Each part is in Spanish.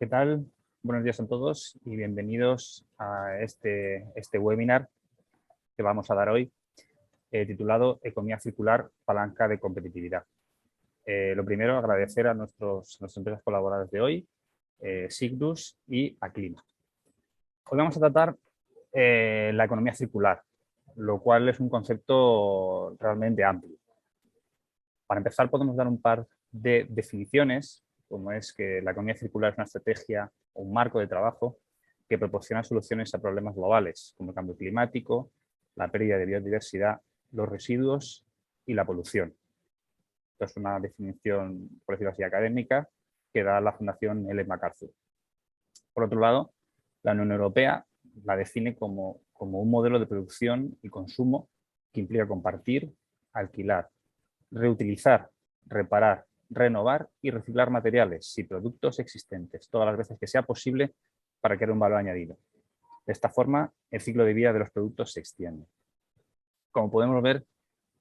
¿Qué tal? Buenos días a todos y bienvenidos a este webinar que vamos a dar hoy, titulado Economía circular, palanca de competitividad. Lo primero, agradecer a nuestras empresas colaboradoras de hoy, Cygnus y Aclima. Hoy vamos a tratar la economía circular, lo cual es un concepto realmente amplio. Para empezar, podemos dar un par de definiciones, como es que la economía circular es una estrategia o un marco de trabajo que proporciona soluciones a problemas globales, como el cambio climático, la pérdida de biodiversidad, los residuos y la polución. Esto es una definición, por decirlo así, académica, que da la Fundación Ellen MacArthur. Por otro lado, la Unión Europea la define como un modelo de producción y consumo que implica compartir, alquilar, reutilizar, reparar, renovar y reciclar materiales y productos existentes todas las veces que sea posible para crear un valor añadido. De esta forma, el ciclo de vida de los productos se extiende. Como podemos ver,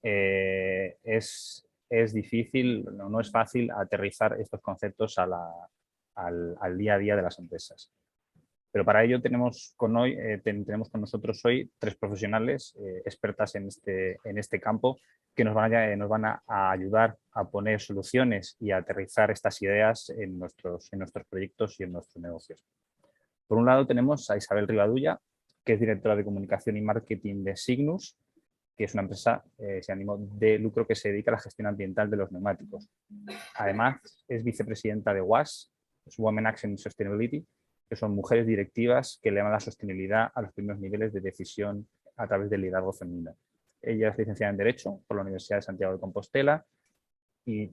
es difícil, no es fácil aterrizar estos conceptos al día a día de las empresas. Pero para ello tenemos con nosotros hoy tres profesionales expertas en este campo que nos van a ayudar a poner soluciones y a aterrizar estas ideas en nuestros proyectos y en nuestros negocios. Por un lado tenemos a Isabel Rivadulla, que es directora de comunicación y marketing de Cygnus, que es una empresa sin ánimo de lucro que se dedica a la gestión ambiental de los neumáticos. Además, es vicepresidenta de WAS, Women Action Sustainability, que son mujeres directivas que elevan la sostenibilidad a los primeros niveles de decisión a través del liderazgo femenino. Ella es licenciada en Derecho por la Universidad de Santiago de Compostela y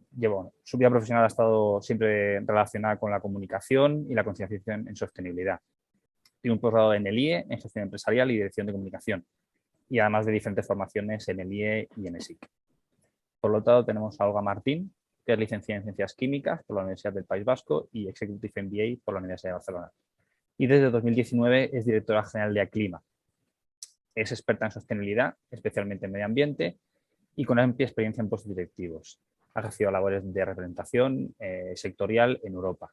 su vida profesional ha estado siempre relacionada con la comunicación y la concienciación en sostenibilidad. Tiene un posgrado en el IE, en Gestión Empresarial y Dirección de Comunicación, y además de diferentes formaciones en el IE y en ESIC. Por lo tanto, tenemos a Olga Martín, que es licenciada en Ciencias Químicas por la Universidad del País Vasco y Executive MBA por la Universidad de Barcelona. Y desde 2019 es directora general de Aclima. Es experta en sostenibilidad, especialmente en medio ambiente, y con amplia experiencia en puestos directivos. Ha ejercido labores de representación sectorial en Europa.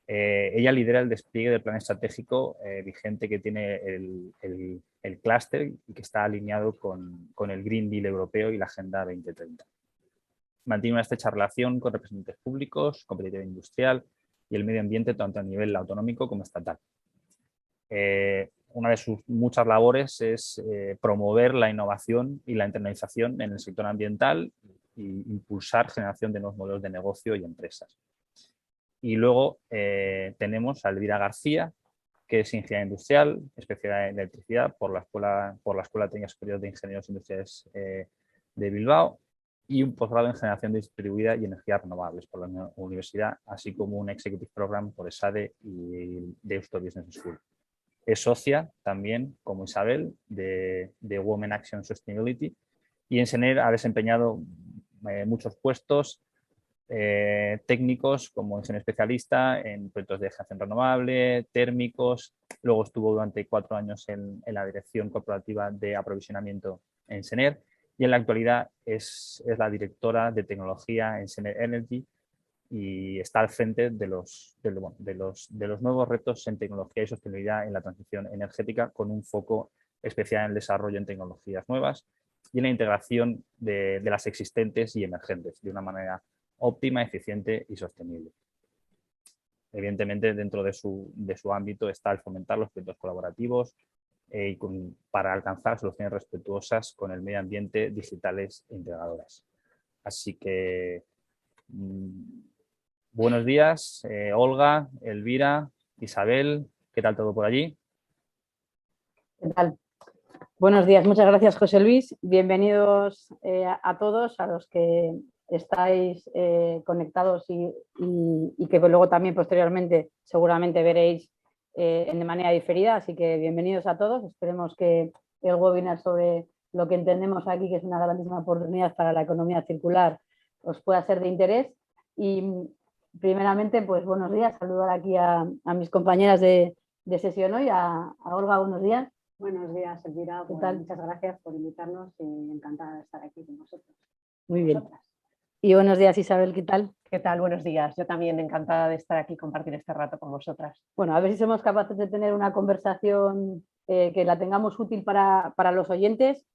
Ella lidera el despliegue del plan estratégico vigente que tiene el clúster y que está alineado con el Green Deal europeo y la Agenda 2030. Mantiene una estrecha relación con representantes públicos, competitividad industrial y el medio ambiente tanto a nivel autonómico como estatal. Una de sus muchas labores es promover la innovación y la internalización en el sector ambiental e impulsar generación de nuevos modelos de negocio y empresas. Y luego tenemos a Elvira García, que es ingeniera industrial, especialidad en electricidad por la Escuela Técnica Superior de Ingenieros Industriales de Bilbao y un posgrado en generación distribuida y energías renovables por la universidad, así como un Executive Program por ESADE y Deusto Business School. Es socia también, como Isabel, de Women Action Sustainability y en SENER ha desempeñado muchos puestos técnicos como ingeniero especialista en proyectos de generación renovable, térmicos. Luego estuvo durante 4 años en la dirección corporativa de aprovisionamiento en SENER y en la actualidad es la directora de tecnología en SENER Energy y está al frente de los nuevos retos en tecnología y sostenibilidad en la transición energética, con un foco especial en el desarrollo en tecnologías nuevas y en la integración de las existentes y emergentes de una manera óptima, eficiente y sostenible. Evidentemente, dentro de su ámbito está el fomentar los proyectos colaborativos para alcanzar soluciones respetuosas con el medio ambiente, digitales e integradoras. Así que buenos días, Olga, Elvira, Isabel, ¿qué tal todo por allí? ¿Qué tal? Buenos días, muchas gracias José Luis. Bienvenidos a todos, a los que estáis conectados y que luego también posteriormente seguramente veréis de manera diferida, así que bienvenidos a todos. Esperemos que el webinar sobre lo que entendemos aquí, que es una grandísima oportunidad para la economía circular, os pueda ser de interés. Y primeramente, pues buenos días, saludar aquí a mis compañeras de sesión hoy, a Olga, buenos días. Buenos días, Elvira. ¿Qué tal? Muchas gracias por invitarnos y encantada de estar aquí con vosotros. Muy bien. Y buenos días, Isabel, ¿qué tal? ¿Qué tal? Buenos días. Yo también encantada de estar aquí y compartir este rato con vosotras. Bueno, a ver si somos capaces de tener una conversación que la tengamos útil para los oyentes.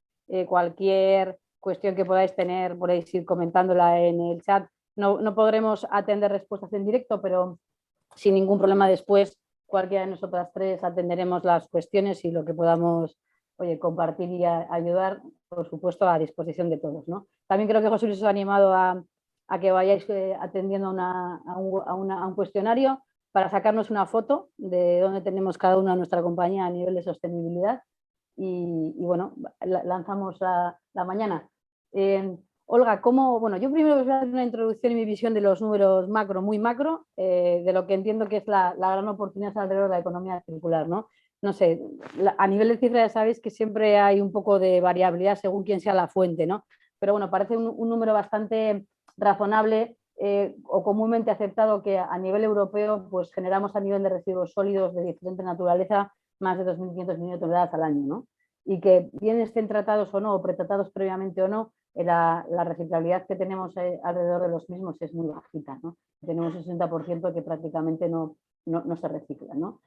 Cualquier cuestión que podáis tener, podéis ir comentándola en el chat. No podremos atender respuestas en directo, pero sin ningún problema después cualquiera de nosotras tres atenderemos las cuestiones y lo que podamos compartir y ayudar, por supuesto, a disposición de todos, ¿no? También creo que José Luis os ha animado a que vayáis atendiendo a un cuestionario para sacarnos una foto de dónde tenemos cada una nuestra compañía a nivel de sostenibilidad y bueno, lanzamos la mañana. Olga, bueno, yo primero os voy a dar una introducción y mi visión de los números macro, muy macro, de lo que entiendo que es la gran oportunidad alrededor de la economía circular, ¿no? No sé, a nivel de cifras ya sabéis que siempre hay un poco de variabilidad según quién sea la fuente, ¿no? Pero bueno, parece un número bastante razonable o comúnmente aceptado que a nivel europeo pues generamos a nivel de residuos sólidos de diferente naturaleza más de 2.500 millones de toneladas al año, ¿no? Y que bien estén tratados o no, o pretratados previamente o no, la reciclabilidad que tenemos alrededor de los mismos es muy bajita, ¿no? Tenemos un 60% que prácticamente no se recicla, ¿no?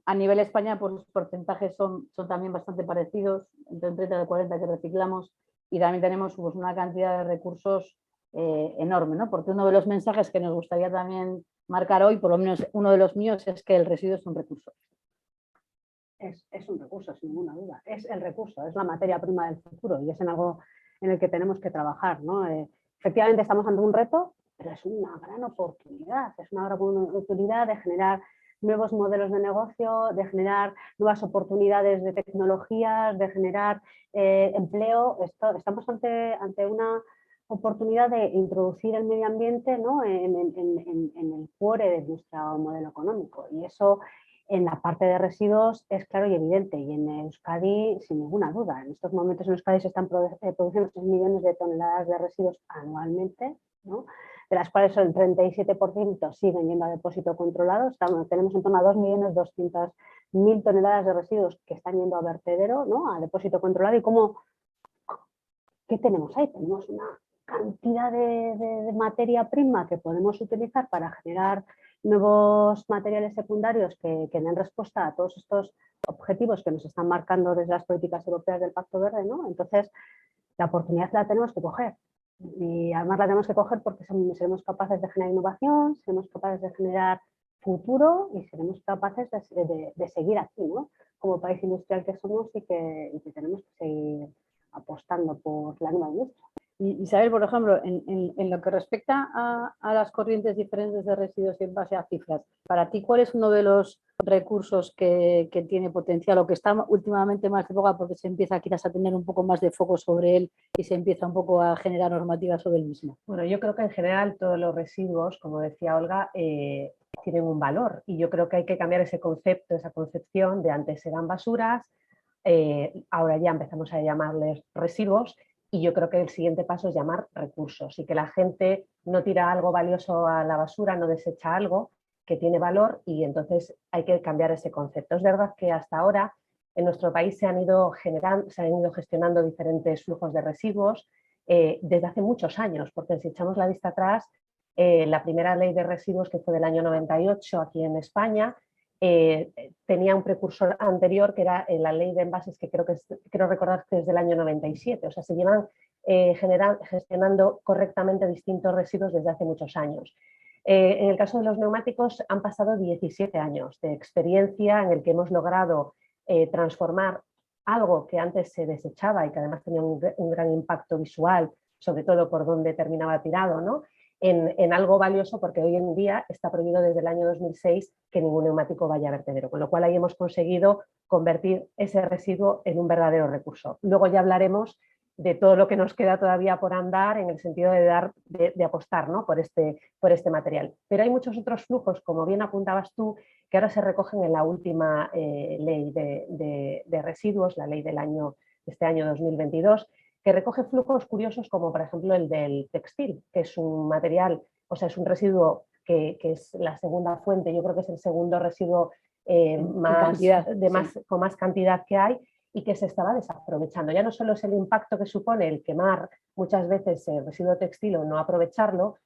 A nivel España, pues los porcentajes son también bastante parecidos, entre el 30 y el 40 que reciclamos, y también tenemos pues, una cantidad de recursos enorme, ¿no? Porque uno de los mensajes que nos gustaría también marcar hoy, por lo menos uno de los míos, es que el residuo es un recurso. Es un recurso, sin ninguna duda. Es el recurso, es la materia prima del futuro y es en algo en el que tenemos que trabajar, ¿no? Efectivamente estamos ante un reto, pero es una gran oportunidad. Es una gran oportunidad de generar nuevos modelos de negocio, de generar nuevas oportunidades de tecnologías, de generar empleo. Estamos ante una oportunidad de introducir el medio ambiente, ¿no? en el cuore de nuestro modelo económico, y eso en la parte de residuos es claro y evidente, y en Euskadi sin ninguna duda. En estos momentos en Euskadi se están produciendo 3 millones de toneladas de residuos anualmente, ¿no? De las cuales el 37% siguen yendo a depósito controlado. Tenemos en torno a 2.200.000 toneladas de residuos que están yendo a vertedero, ¿no? A depósito controlado. ¿Y qué tenemos ahí? Tenemos una cantidad de materia prima que podemos utilizar para generar nuevos materiales secundarios que den respuesta a todos estos objetivos que nos están marcando desde las políticas europeas del Pacto Verde, ¿no? Entonces, la oportunidad la tenemos que coger. Y además la tenemos que coger porque seremos capaces de generar innovación, seremos capaces de generar futuro y seremos capaces de seguir aquí, ¿no? Como país industrial que somos y que tenemos que seguir apostando por la nueva industria. Isabel, por ejemplo, en lo que respecta a las corrientes diferentes de residuos en base a cifras, para ti, ¿cuál es uno de los recursos que tiene potencial o que está últimamente más de boga porque se empieza quizás a tener un poco más de foco sobre él y se empieza un poco a generar normativa sobre el mismo? Bueno, yo creo que en general todos los residuos, como decía Olga, tienen un valor, y yo creo que hay que cambiar ese concepto, esa concepción de antes eran basuras, ahora ya empezamos a llamarles residuos. Y yo creo que el siguiente paso es llamar recursos, y que la gente no tira algo valioso a la basura, no desecha algo que tiene valor, y entonces hay que cambiar ese concepto. Es verdad que hasta ahora en nuestro país se han ido gestionando diferentes flujos de residuos desde hace muchos años, porque si echamos la vista atrás, la primera ley de residuos, que fue del año 98 aquí en España, tenía un precursor anterior que era la ley de envases, que creo recordar que es del año 97. O sea, se llevan gestionando correctamente distintos residuos desde hace muchos años. En el caso de los neumáticos han pasado 17 años de experiencia en el que hemos logrado transformar algo que antes se desechaba y que además tenía un gran impacto visual, sobre todo por dónde terminaba tirado, ¿no? En algo valioso, porque hoy en día está prohibido desde el año 2006 que ningún neumático vaya a vertedero, con lo cual ahí hemos conseguido convertir ese residuo en un verdadero recurso. Luego ya hablaremos de todo lo que nos queda todavía por andar en el sentido de apostar, ¿no? por este material. Pero hay muchos otros flujos, como bien apuntabas tú, que ahora se recogen en la última ley de residuos, la ley de este año 2022, que recoge flujos curiosos como por ejemplo el del textil, que es un material, o sea, es un residuo que es la segunda fuente, yo creo que es el segundo residuo con más cantidad que hay, y que se estaba desaprovechando. Ya no solo es el impacto que supone el quemar muchas veces el residuo textil o no aprovecharlo,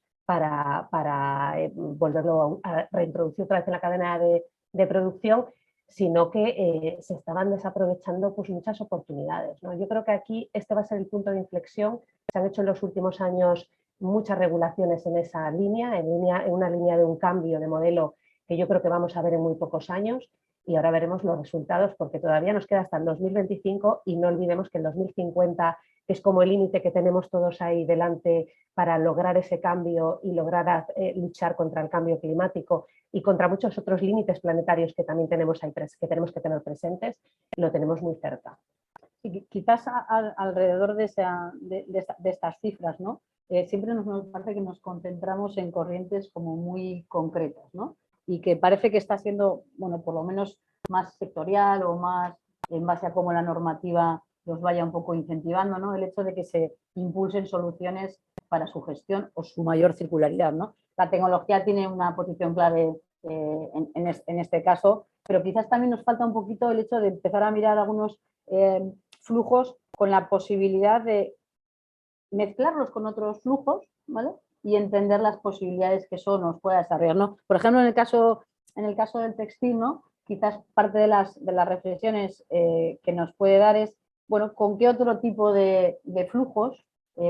volverlo a reintroducir otra vez en la cadena de producción, sino que se estaban desaprovechando pues, muchas oportunidades, ¿no? Yo creo que aquí este va a ser el punto de inflexión. Se han hecho en los últimos años muchas regulaciones en esa línea, en una línea de un cambio de modelo que yo creo que vamos a ver en muy pocos años, y ahora veremos los resultados, porque todavía nos queda hasta el 2025 y no olvidemos que el 2050 es como el límite que tenemos todos ahí delante para lograr ese cambio y lograr luchar contra el cambio climático y contra muchos otros límites planetarios que también tenemos ahí, que tenemos que tener presentes, lo tenemos muy cerca. Y quizás alrededor de estas cifras, ¿no? Siempre nos parece que nos concentramos en corrientes como muy concretas, ¿no? Y que parece que está siendo, bueno, por lo menos más sectorial o más en base a cómo la normativa los vaya un poco incentivando, ¿no? El hecho de que se impulsen soluciones para su gestión o su mayor circularidad, ¿no? La tecnología tiene una posición clave en este caso, pero quizás también nos falta un poquito el hecho de empezar a mirar algunos flujos con la posibilidad de mezclarlos con otros flujos, ¿vale? Y entender las posibilidades que eso nos pueda desarrollar, ¿no? Por ejemplo, en el caso del textil, ¿no? Quizás parte de las reflexiones que nos puede dar es, bueno, ¿con qué otro tipo de flujos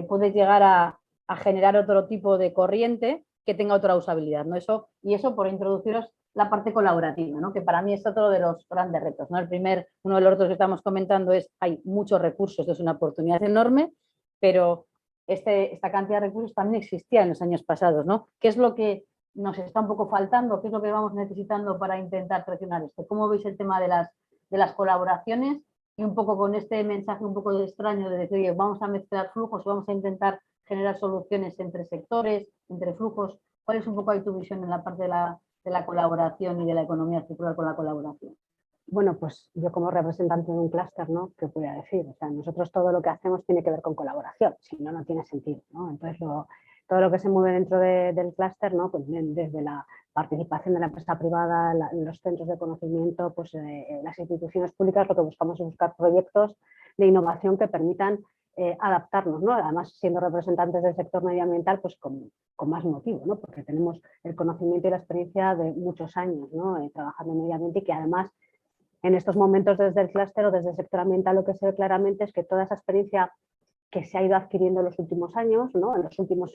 puedes llegar a generar otro tipo de corriente que tenga otra usabilidad, ¿no? Eso por introduciros la parte colaborativa, ¿no? Que para mí es otro de los grandes retos, ¿no? Uno de los retos que estamos comentando es, hay muchos recursos, esto es una oportunidad enorme, pero esta cantidad de recursos también existía en los años pasados, ¿no? ¿Qué es lo que nos está un poco faltando? ¿Qué es lo que vamos necesitando para intentar presionar esto? ¿Cómo veis el tema de las colaboraciones? Y un poco con este mensaje un poco extraño de decir, oye, vamos a mezclar flujos, vamos a intentar generar soluciones entre sectores, entre flujos. ¿Cuál es un poco ahí tu visión en la parte de la colaboración y de la economía circular con la colaboración? Bueno, pues yo como representante de un clúster, ¿no? ¿Qué voy a decir? O sea, nosotros todo lo que hacemos tiene que ver con colaboración, si no, no tiene sentido, ¿no? Entonces, todo lo que se mueve dentro del clúster, ¿no? Pues desde la participación de la empresa privada, los centros de conocimiento, pues las instituciones públicas, lo que buscamos es buscar proyectos de innovación que permitan adaptarnos, ¿no? Además, siendo representantes del sector medioambiental, pues con más motivo, ¿no? Porque tenemos el conocimiento y la experiencia de muchos años, ¿no? Trabajando en medio ambiente y que además en estos momentos desde el clúster o desde el sector ambiental lo que se ve claramente es que toda esa experiencia que se ha ido adquiriendo en los últimos años, ¿no? En los últimos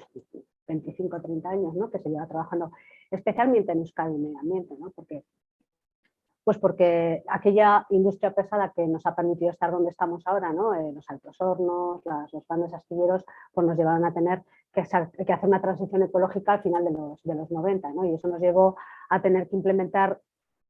25 o 30 años, ¿no? Que se lleva trabajando especialmente en Euskadi y medio ambiente, ¿no? Porque aquella industria pesada que nos ha permitido estar donde estamos ahora, ¿no? Los altos hornos, los grandes astilleros, pues nos llevaron a tener que hacer una transición ecológica al final de los 90, ¿no? Y eso nos llevó a tener que implementar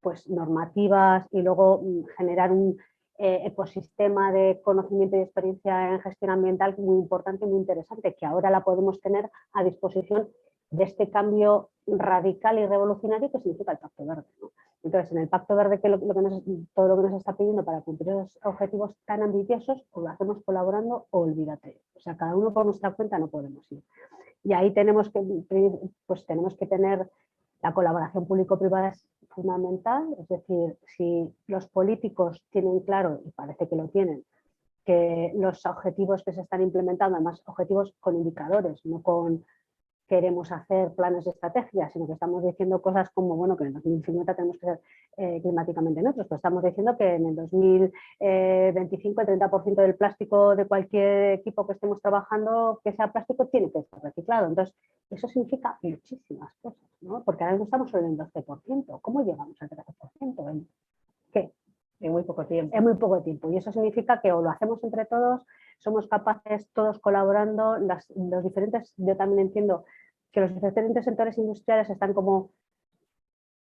pues normativas y luego generar un ecosistema de conocimiento y experiencia en gestión ambiental muy importante y muy interesante, que ahora la podemos tener a disposición de este cambio radical y revolucionario que significa el Pacto Verde, ¿no? Entonces, en el Pacto Verde, todo lo que nos está pidiendo para cumplir los objetivos tan ambiciosos, o lo hacemos colaborando o olvídate. O sea, cada uno por nuestra cuenta no podemos ir. Y ahí tenemos que tener la colaboración público-privada es fundamental, es decir, si los políticos tienen claro, y parece que lo tienen, que los objetivos que se están implementando, además objetivos con indicadores, no con queremos hacer planes de estrategia, sino que estamos diciendo cosas como, bueno, que en el 2050 tenemos que ser climáticamente neutros, pues estamos diciendo que en el 2025 el 30% del plástico de cualquier equipo que estemos trabajando que sea plástico tiene que ser reciclado. Entonces, eso significa muchísimas cosas, ¿no? Porque ahora mismo estamos solo en el 12%. ¿Cómo llegamos al 13%? ¿En qué? En muy poco tiempo. En muy poco tiempo. Y eso significa que o lo hacemos entre todos, somos capaces, todos colaborando, los diferentes, yo también entiendo que los diferentes sectores industriales están como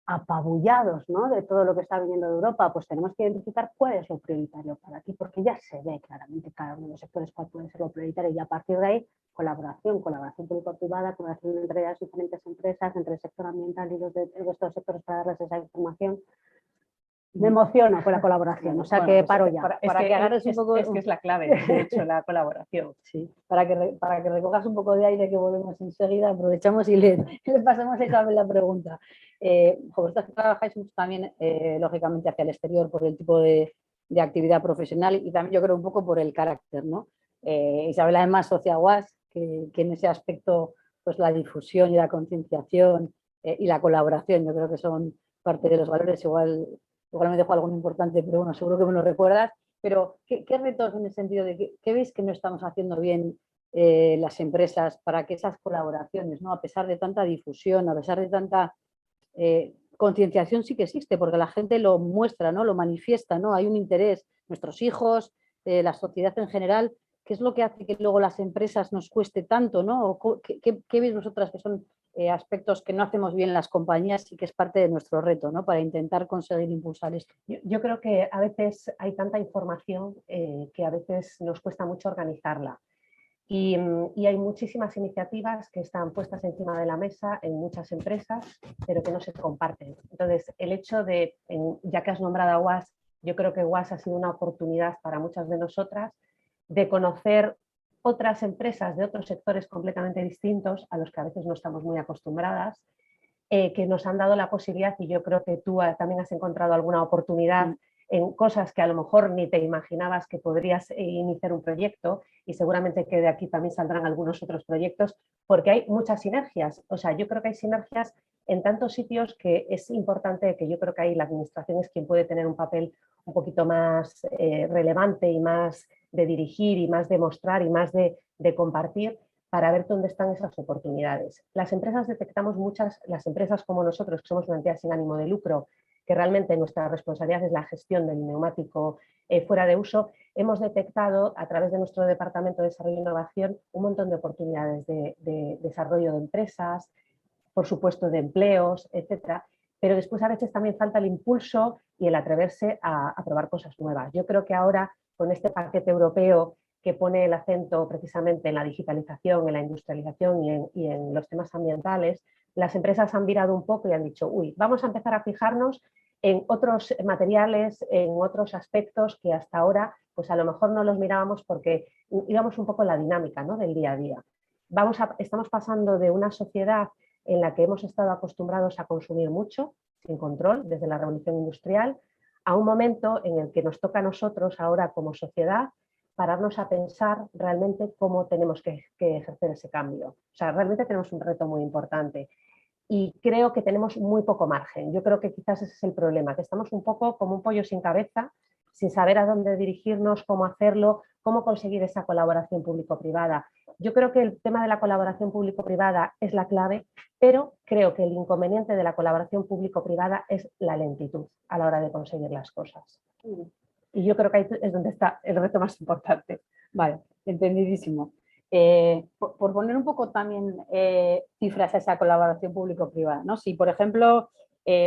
apabullados, ¿no? De todo lo que está viniendo de Europa, pues tenemos que identificar cuál es lo prioritario para ti, porque ya se ve claramente cada uno de los sectores cuál puede ser lo prioritario y a partir de ahí colaboración público-privada, colaboración entre las diferentes empresas, entre el sector ambiental y el resto de sectores para darles esa información. Me emociono con la colaboración, o sea que paro ya. Para que agarres un poco... Es que es la clave, de hecho, la colaboración. Sí, para que recojas un poco de aire que volvemos enseguida, aprovechamos y le pasamos a Isabel la pregunta. Vosotros trabajáis mucho también, lógicamente, hacia el exterior por el tipo de actividad profesional y también yo creo un poco por el carácter, ¿no? Isabel además socia UAS, que en ese aspecto pues la difusión y la concienciación y la colaboración. Yo creo que son parte de los valores. Igual me dejo algo muy importante, pero bueno, seguro que me lo recuerdas. Pero, ¿qué retos en el sentido de qué veis que no estamos haciendo bien las empresas para que esas colaboraciones, ¿no? A pesar de tanta difusión, a pesar de tanta concienciación, sí que existe, porque la gente lo muestra, ¿no? Lo manifiesta, ¿no? Hay un interés, nuestros hijos, la sociedad en general. ¿Qué es lo que hace que luego las empresas nos cueste tanto, ¿no? ¿Qué veis vosotras que son aspectos que no hacemos bien las compañías y que es parte de nuestro reto, ¿no? Para intentar conseguir impulsar esto? Yo creo que a veces hay tanta información que a veces nos cuesta mucho organizarla. Y hay muchísimas iniciativas que están puestas encima de la mesa en muchas empresas, pero que no se comparten. Entonces, el hecho de, ya que has nombrado a WAS, yo creo que WAS ha sido una oportunidad para muchas de nosotras de conocer otras empresas de otros sectores completamente distintos a los que a veces no estamos muy acostumbradas, que nos han dado la posibilidad, y yo creo que tú también has encontrado alguna oportunidad en cosas que a lo mejor ni te imaginabas que podrías iniciar un proyecto, y seguramente que de aquí también saldrán algunos otros proyectos, porque hay muchas sinergias. O sea, yo creo que hay sinergias en tantos sitios que es importante, que yo creo que ahí la administración es quien puede tener un papel un poquito más relevante y más de dirigir y más de mostrar y más de compartir, para ver dónde están esas oportunidades. Las empresas detectamos muchas, las empresas como nosotros, que somos una entidad sin ánimo de lucro, que realmente nuestra responsabilidad es la gestión del neumático fuera de uso, hemos detectado a través de nuestro Departamento de Desarrollo e Innovación un montón de oportunidades de desarrollo de empresas, por supuesto de empleos, etcétera, pero después a veces también falta el impulso y el atreverse a probar cosas nuevas. Yo creo que ahora con este paquete europeo que pone el acento precisamente en la digitalización, en la industrialización y en los temas ambientales, las empresas han virado un poco y han dicho, uy, vamos a empezar a fijarnos en otros materiales, en otros aspectos que hasta ahora pues a lo mejor no los mirábamos porque íbamos un poco en la dinámica, ¿no?, del día a día. Estamos pasando de una sociedad en la que hemos estado acostumbrados a consumir mucho, sin control, desde la revolución industrial, a un momento en el que nos toca a nosotros ahora como sociedad pararnos a pensar realmente cómo tenemos que ejercer ese cambio. O sea, realmente tenemos un reto muy importante y creo que tenemos muy poco margen. Yo creo que quizás ese es el problema, que estamos un poco como un pollo sin cabeza, sin saber a dónde dirigirnos, cómo hacerlo, cómo conseguir esa colaboración público-privada. Yo creo que el tema de la colaboración público-privada es la clave, pero creo que el inconveniente de la colaboración público-privada es la lentitud a la hora de conseguir las cosas. Y yo creo que ahí es donde está el reto más importante. Vale, entendidísimo. Por poner un poco también cifras a esa colaboración público-privada, ¿no? Si, por ejemplo,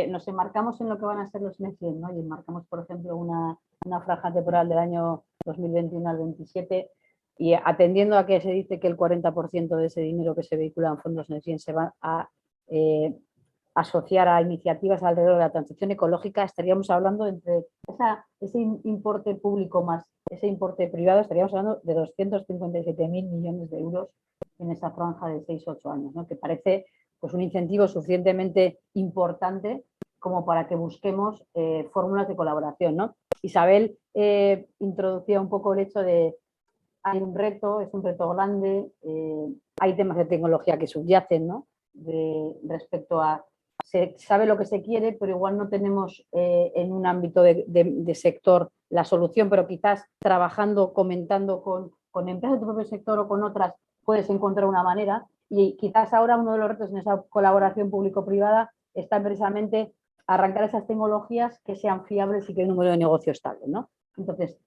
nos enmarcamos en lo que van a ser los NEC-100, ¿no? Y enmarcamos, por ejemplo, una franja temporal del año 2021 al 27, y atendiendo a que se dice que el 40% de ese dinero que se vehicula en fondos NEC-100 se va a asociar a iniciativas alrededor de la transición ecológica, estaríamos hablando entre ese importe público más ese importe privado, estaríamos hablando de 257.000 millones de euros en esa franja de 6-8 años, ¿no? Que parece pues, un incentivo suficientemente importante como para que busquemos fórmulas de colaboración, ¿no? Isabel introducía un poco el hecho de hay un reto, es un reto grande, hay temas de tecnología que subyacen, ¿no? Respecto a se sabe lo que se quiere, pero igual no tenemos en un ámbito de sector la solución, pero quizás trabajando, comentando con empresas de tu propio sector o con otras, puedes encontrar una manera. Y quizás ahora uno de los retos en esa colaboración público-privada está precisamente arrancar esas tecnologías que sean fiables y que haya un modelo de negocio estable, ¿no? Entonces,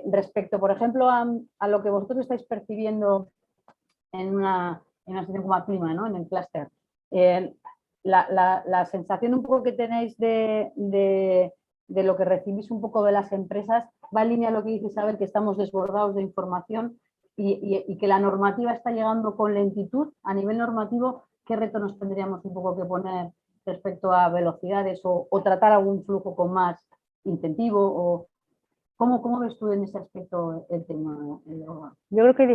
respecto, por ejemplo, a lo que vosotros estáis percibiendo en una situación como Aclima, ¿no? En el clúster, la sensación un poco que tenéis de lo que recibís un poco de las empresas va en línea a lo que dice Isabel, que estamos desbordados de información y que la normativa está llegando con lentitud. A nivel normativo, ¿qué reto nos tendríamos un poco que poner respecto a velocidades o tratar algún flujo con más incentivo? O ¿cómo ves tú en ese aspecto el tema? Yo creo que hay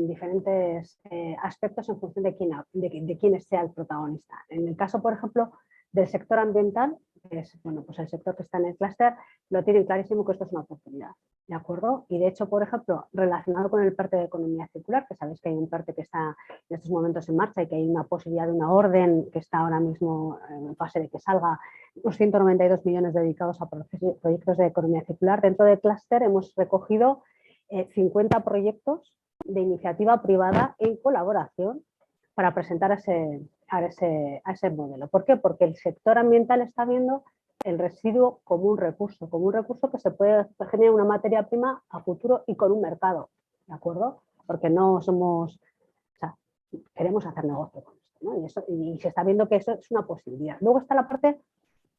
diferentes aspectos en función de quién sea el protagonista. En el caso, por ejemplo, del sector ambiental, que es bueno, pues el sector que está en el clúster, lo tienen clarísimo que esto es una oportunidad. ¿De acuerdo? Y de hecho, por ejemplo, relacionado con el PERTE de economía circular, que sabéis que hay un PERTE que está en estos momentos en marcha y que hay una posibilidad de una orden que está ahora mismo en fase de que salga, unos 192 millones dedicados a proyectos de economía circular. Dentro del clúster hemos recogido 50 proyectos de iniciativa privada en colaboración para presentar a ese modelo. ¿Por qué? Porque el sector ambiental está viendo el residuo como un recurso que se puede generar una materia prima a futuro y con un mercado, ¿de acuerdo? Porque no somos, o sea, queremos hacer negocio con esto, ¿no? Y se está viendo que eso es una posibilidad. Luego está la parte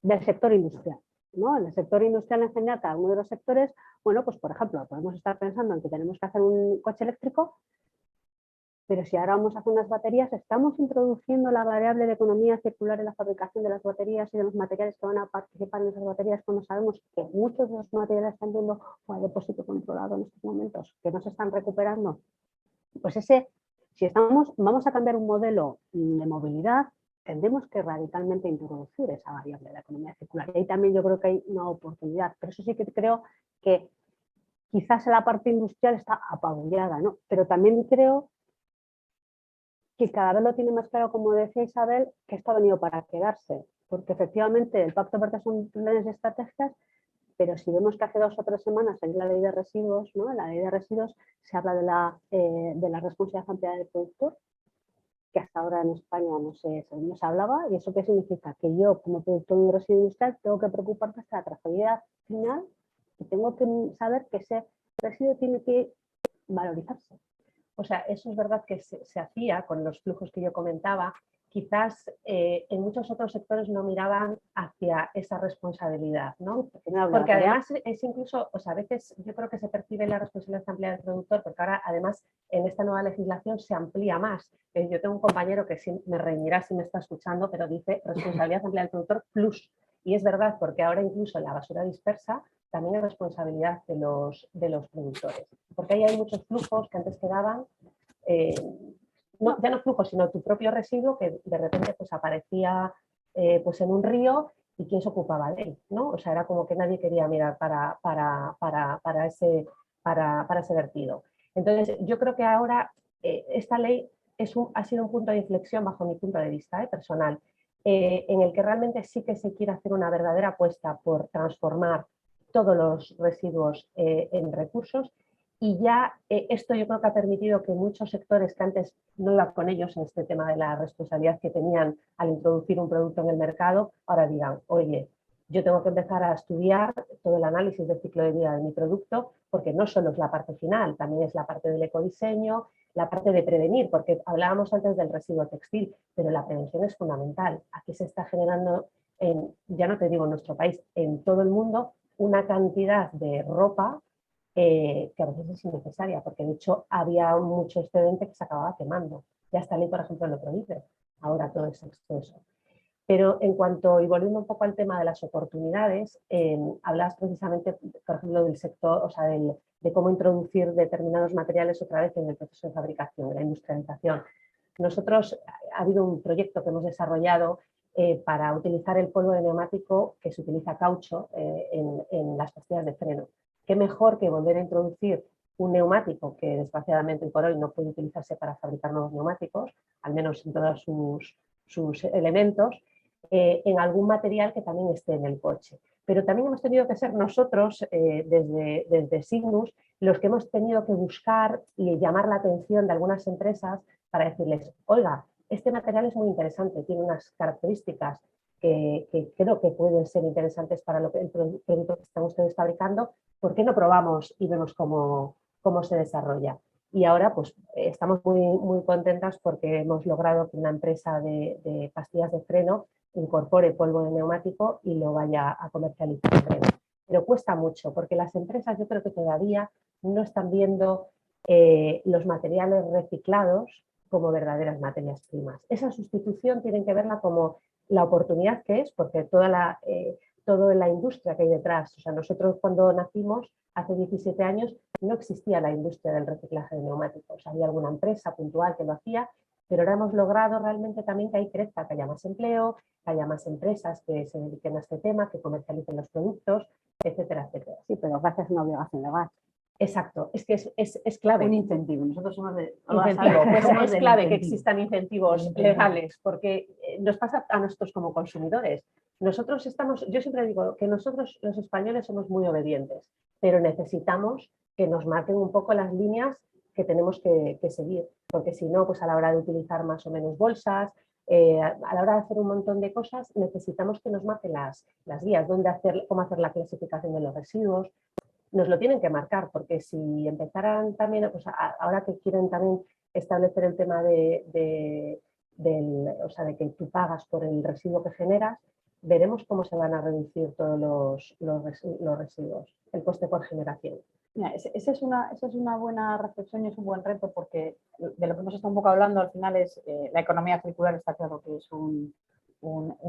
del sector industrial, ¿no? En el sector industrial en general, cada uno de los sectores, bueno, pues por ejemplo, podemos estar pensando en que tenemos que hacer un coche eléctrico, pero si ahora vamos a hacer unas baterías, estamos introduciendo la variable de economía circular en la fabricación de las baterías y de los materiales que van a participar en esas baterías, cuando sabemos que muchos de los materiales están yendo a depósito controlado en estos momentos, que no se están recuperando. Pues si vamos a cambiar un modelo de movilidad, tendremos que radicalmente introducir esa variable de la economía circular. Y ahí también yo creo que hay una oportunidad, pero eso sí que creo que quizás la parte industrial está apabullada, ¿no? Pero también creo que cada vez lo tiene más claro, como decía Isabel, que esto ha venido para quedarse, porque efectivamente el Pacto Verde son planes y estrategias, pero si vemos que hace 2 o 3 semanas hay la ley de residuos, ¿no? En la ley de residuos se habla de la responsabilidad ampliada del productor, que hasta ahora en España no se hablaba, y eso qué significa, que yo como productor de un residuo industrial tengo que preocuparme hasta la trazabilidad final y tengo que saber que ese residuo tiene que valorizarse. O sea, eso es verdad que se hacía con los flujos que yo comentaba. Quizás en muchos otros sectores no miraban hacia esa responsabilidad, ¿no? Porque además es incluso, o sea, a veces yo creo que se percibe la responsabilidad ampliada del productor, porque ahora además en esta nueva legislación se amplía más. Yo tengo un compañero que me reñirá si me está escuchando, pero dice responsabilidad ampliada del productor plus. Y es verdad, porque ahora incluso la basura dispersa también es responsabilidad de los productores. Porque ahí hay muchos flujos que antes quedaban, ya no flujos, sino tu propio residuo que de repente pues aparecía pues en un río y quién se ocupaba de él, ¿no? O sea, era como que nadie quería mirar para ese vertido. Entonces, yo creo que ahora esta ley ha sido un punto de inflexión bajo mi punto de vista personal, en el que realmente sí que se quiere hacer una verdadera apuesta por transformar todos los residuos en recursos, y ya esto yo creo que ha permitido que muchos sectores que antes no iban con ellos en este tema de la responsabilidad que tenían al introducir un producto en el mercado, ahora digan, oye, yo tengo que empezar a estudiar todo el análisis del ciclo de vida de mi producto, porque no solo es la parte final, también es la parte del ecodiseño, la parte de prevenir, porque hablábamos antes del residuo textil, pero la prevención es fundamental. Aquí se está generando, ya no te digo en nuestro país, en todo el mundo, una cantidad de ropa que a veces es innecesaria, porque de hecho había mucho excedente que se acababa quemando. Ya esta ley, por ejemplo, lo prohíbe. Ahora todo es exceso. Pero en cuanto, y volviendo un poco al tema de las oportunidades, hablas precisamente, por ejemplo, del sector, o sea, de cómo introducir determinados materiales otra vez en el proceso de fabricación, de la industrialización. Nosotros, ha habido un proyecto que hemos desarrollado para utilizar el polvo de neumático que se utiliza caucho en las pastillas de freno. Qué mejor que volver a introducir un neumático que desgraciadamente hoy por hoy no puede utilizarse para fabricar nuevos neumáticos, al menos en todos sus elementos, en algún material que también esté en el coche. Pero también hemos tenido que ser nosotros, desde Signus, los que hemos tenido que buscar y llamar la atención de algunas empresas para decirles, oiga, este material es muy interesante, tiene unas características que creo que pueden ser interesantes para el producto que están ustedes fabricando, ¿por qué no probamos y vemos cómo se desarrolla? Y ahora pues estamos muy, muy contentas porque hemos logrado que una empresa de pastillas de freno incorpore polvo de neumático y lo vaya a comercializar en breve. Pero cuesta mucho porque las empresas yo creo que todavía no están viendo los materiales reciclados como verdaderas materias primas. Esa sustitución tienen que verla como la oportunidad que es, porque toda la industria que hay detrás, o sea, nosotros cuando nacimos hace 17 años no existía la industria del reciclaje de neumáticos, había alguna empresa puntual que lo hacía, pero ahora hemos logrado realmente también que ahí crezca, que haya más empleo, que haya más empresas que se dediquen a este tema, que comercialicen los productos, etcétera, etcétera. Sí, pero gracias a una obligación legal. Exacto, es que es clave. Un incentivo. Nosotros somos de... Incentivo, pues somos es del clave que incentivo. existan incentivos legales, porque nos pasa a nosotros como consumidores. Nosotros estamos, yo siempre digo que nosotros los españoles somos muy obedientes, pero necesitamos que nos marquen un poco las líneas que tenemos que seguir, porque si no, pues a la hora de utilizar más o menos bolsas, a la hora de hacer un montón de cosas, necesitamos que nos marquen las guías, cómo hacer la clasificación de los residuos. Nos lo tienen que marcar, porque si empezaran también, pues ahora que quieren también establecer el tema de que tú pagas por el residuo que generas, veremos cómo se van a reducir todos los residuos, el coste por generación. Mira, esa es una buena reflexión y es un buen reto, porque de lo que hemos estado un poco hablando al final es la economía circular. Está claro que es un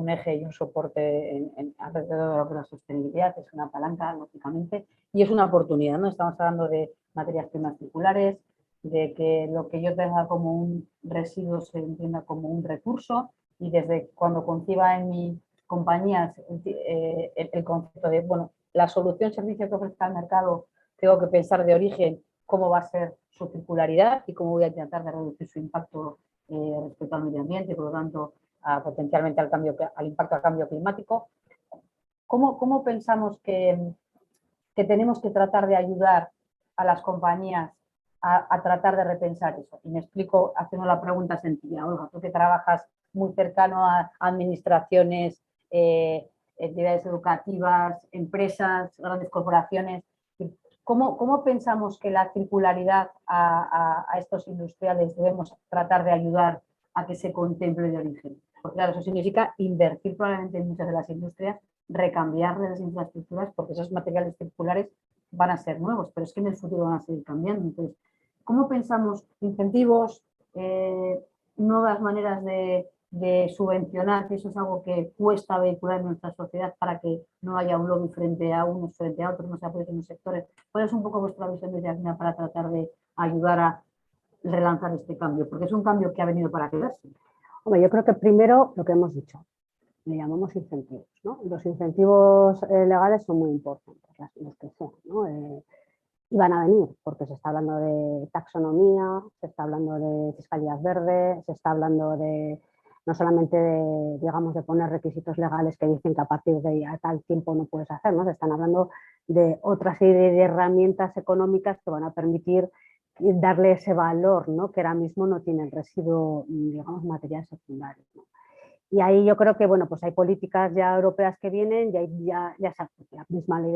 eje y un soporte alrededor de la sostenibilidad, es una palanca, lógicamente, y es una oportunidad, ¿no? Estamos hablando de materias primas circulares, de que lo que yo tenga como un residuo se entienda como un recurso, y desde cuando conciba en mi compañía el concepto de, bueno, la solución servicio que ofrezca al mercado, tengo que pensar de origen cómo va a ser su circularidad y cómo voy a tratar de reducir su impacto respecto al medio ambiente, por lo tanto, potencialmente al impacto al cambio climático. ¿Cómo pensamos que tenemos que tratar de ayudar a las compañías a tratar de repensar eso? Y me explico haciendo la pregunta sencilla. Olga, tú que trabajas muy cercano a administraciones, entidades educativas, empresas, grandes corporaciones, ¿cómo pensamos que la circularidad a estos industriales debemos tratar de ayudar a que se contemple de origen? Porque claro, eso significa invertir probablemente en muchas de las industrias, recambiarles las infraestructuras, porque esos materiales circulares van a ser nuevos, pero es que en el futuro van a seguir cambiando. Entonces, ¿cómo pensamos incentivos, nuevas maneras de subvencionar, que eso es algo que cuesta vehicular en nuestra sociedad para que no haya un lobby frente a unos, frente a otros, no se apoyen en los sectores? ¿Cuál es un poco vuestra visión desde Acna para tratar de ayudar a relanzar este cambio? Porque es un cambio que ha venido para quedarse. Hombre, yo creo que primero lo que hemos dicho, le llamamos incentivos, ¿no? Los incentivos legales son muy importantes, los que sean, ¿no? Y van a venir, porque se está hablando de taxonomía, se está hablando de fiscalidad verde, se está hablando de no solamente de, digamos, de poner requisitos legales que dicen que a partir de tal tiempo no puedes hacer, ¿no? Se están hablando de otra serie de herramientas económicas que van a permitir darle ese valor, ¿no? Que ahora mismo no tiene el residuo, digamos, material secundario, ¿no? Y ahí yo creo que, bueno, pues hay políticas ya europeas que vienen, ya la misma ley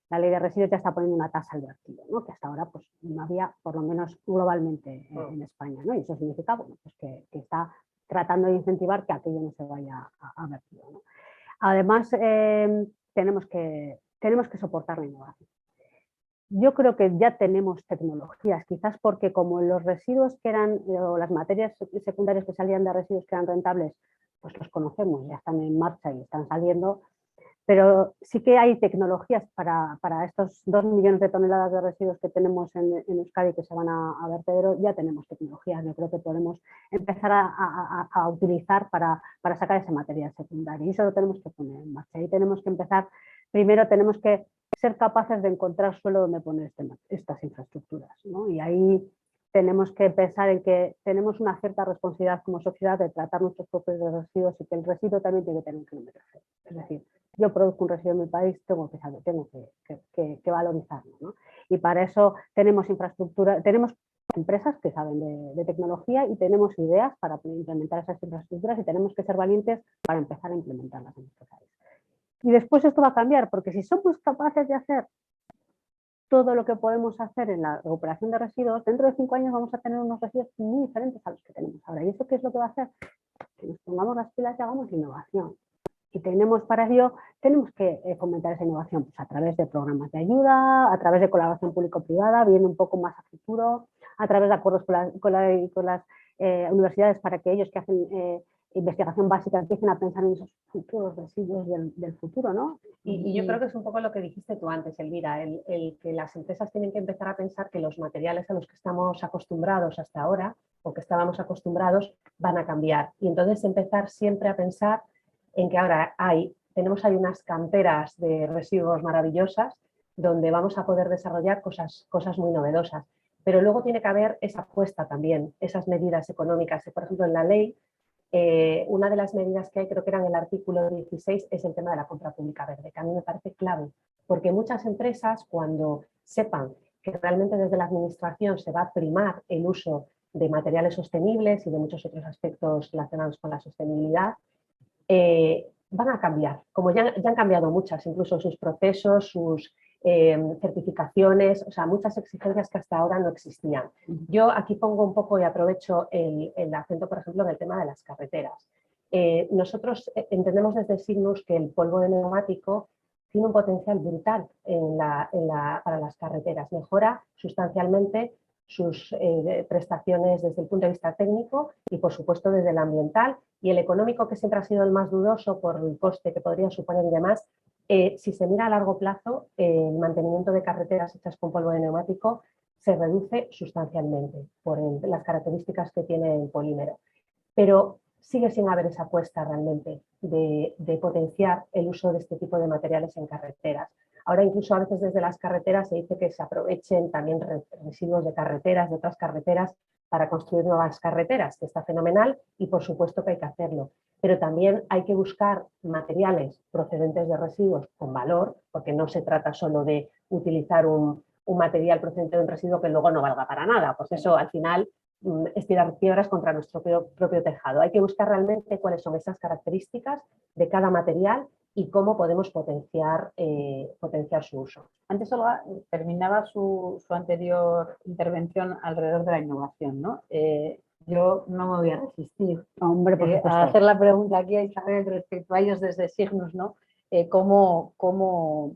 la ley de residuos ya está poniendo una tasa al vertido, ¿no? Que hasta ahora pues no había, por lo menos globalmente en España, ¿no? Y eso significa, bueno, pues que está tratando de incentivar que aquello no se vaya a vertido, ¿no? Además, tenemos que soportar la innovación. Yo creo que ya tenemos tecnologías, quizás porque como los residuos que eran, o las materias secundarias que salían de residuos que eran rentables, pues los conocemos, ya están en marcha y están saliendo, pero sí que hay tecnologías para estos 2 millones de toneladas de residuos que tenemos en Euskadi que se van a vertedero, ya tenemos tecnologías, yo creo que podemos empezar a utilizar para sacar ese material secundario, y eso lo tenemos que poner en marcha. Y tenemos que empezar, primero tenemos que ser capaces de encontrar suelo donde poner estas infraestructuras, ¿no? Y ahí tenemos que pensar en que tenemos una cierta responsabilidad como sociedad de tratar nuestros propios residuos, y que el residuo también tiene que tener un kilómetro cero. Es decir, yo produzco un residuo en mi país, tengo que valorizarlo, ¿no? Y para eso tenemos infraestructura, tenemos empresas que saben de tecnología y tenemos ideas para implementar esas infraestructuras, y tenemos que ser valientes para empezar a implementarlas en nuestro país. Y después esto va a cambiar, porque si somos capaces de hacer todo lo que podemos hacer en la recuperación de residuos, dentro de 5 años vamos a tener unos residuos muy diferentes a los que tenemos ahora. ¿Y eso qué es lo que va a hacer? Que nos pongamos las pilas y hagamos innovación. Y para ello tenemos que fomentar esa innovación, pues a través de programas de ayuda, a través de colaboración público-privada, viendo un poco más a futuro, a través de acuerdos con las universidades para que ellos que hacen investigación básica empiecen a pensar en esos futuros residuos del futuro, ¿no? Y yo creo que es un poco lo que dijiste tú antes, Elvira, el que las empresas tienen que empezar a pensar que los materiales a los que estamos acostumbrados hasta ahora o que estábamos acostumbrados van a cambiar. Y entonces empezar siempre a pensar en que ahora tenemos ahí unas canteras de residuos maravillosas donde vamos a poder desarrollar cosas muy novedosas. Pero luego tiene que haber esa apuesta también, esas medidas económicas. Por ejemplo, en la ley, una de las medidas que hay, creo que era en el artículo 16, es el tema de la compra pública verde, que a mí me parece clave, porque muchas empresas, cuando sepan que realmente desde la administración se va a primar el uso de materiales sostenibles y de muchos otros aspectos relacionados con la sostenibilidad, van a cambiar, como ya han cambiado muchas, incluso sus procesos, sus certificaciones, o sea, muchas exigencias que hasta ahora no existían. Yo aquí pongo un poco y aprovecho el acento, por ejemplo, en el tema de las carreteras. Nosotros entendemos desde Signus que el polvo de neumático tiene un potencial brutal para las carreteras, mejora sustancialmente sus prestaciones desde el punto de vista técnico y, por supuesto, desde el ambiental, y el económico, que siempre ha sido el más dudoso por el coste que podría suponer y demás. Si se mira a largo plazo, el mantenimiento de carreteras hechas con polvo de neumático se reduce sustancialmente por las características que tiene el polímero. Pero sigue sin haber esa apuesta realmente de potenciar el uso de este tipo de materiales en carreteras. Ahora incluso a veces desde las carreteras se dice que se aprovechen también residuos de carreteras, de otras carreteras, para construir nuevas carreteras, que está fenomenal y por supuesto que hay que hacerlo. Pero también hay que buscar materiales procedentes de residuos con valor, porque no se trata solo de utilizar un material procedente de un residuo que luego no valga para nada, pues eso al final es tirar piedras contra nuestro propio tejado. Hay que buscar realmente cuáles son esas características de cada material y cómo podemos potenciar su uso. Antes Olga terminaba su anterior intervención alrededor de la innovación, ¿no? Yo no me voy a resistir a hacer la pregunta aquí a Isabel respecto a ellos desde Signus, ¿no? ¿Cómo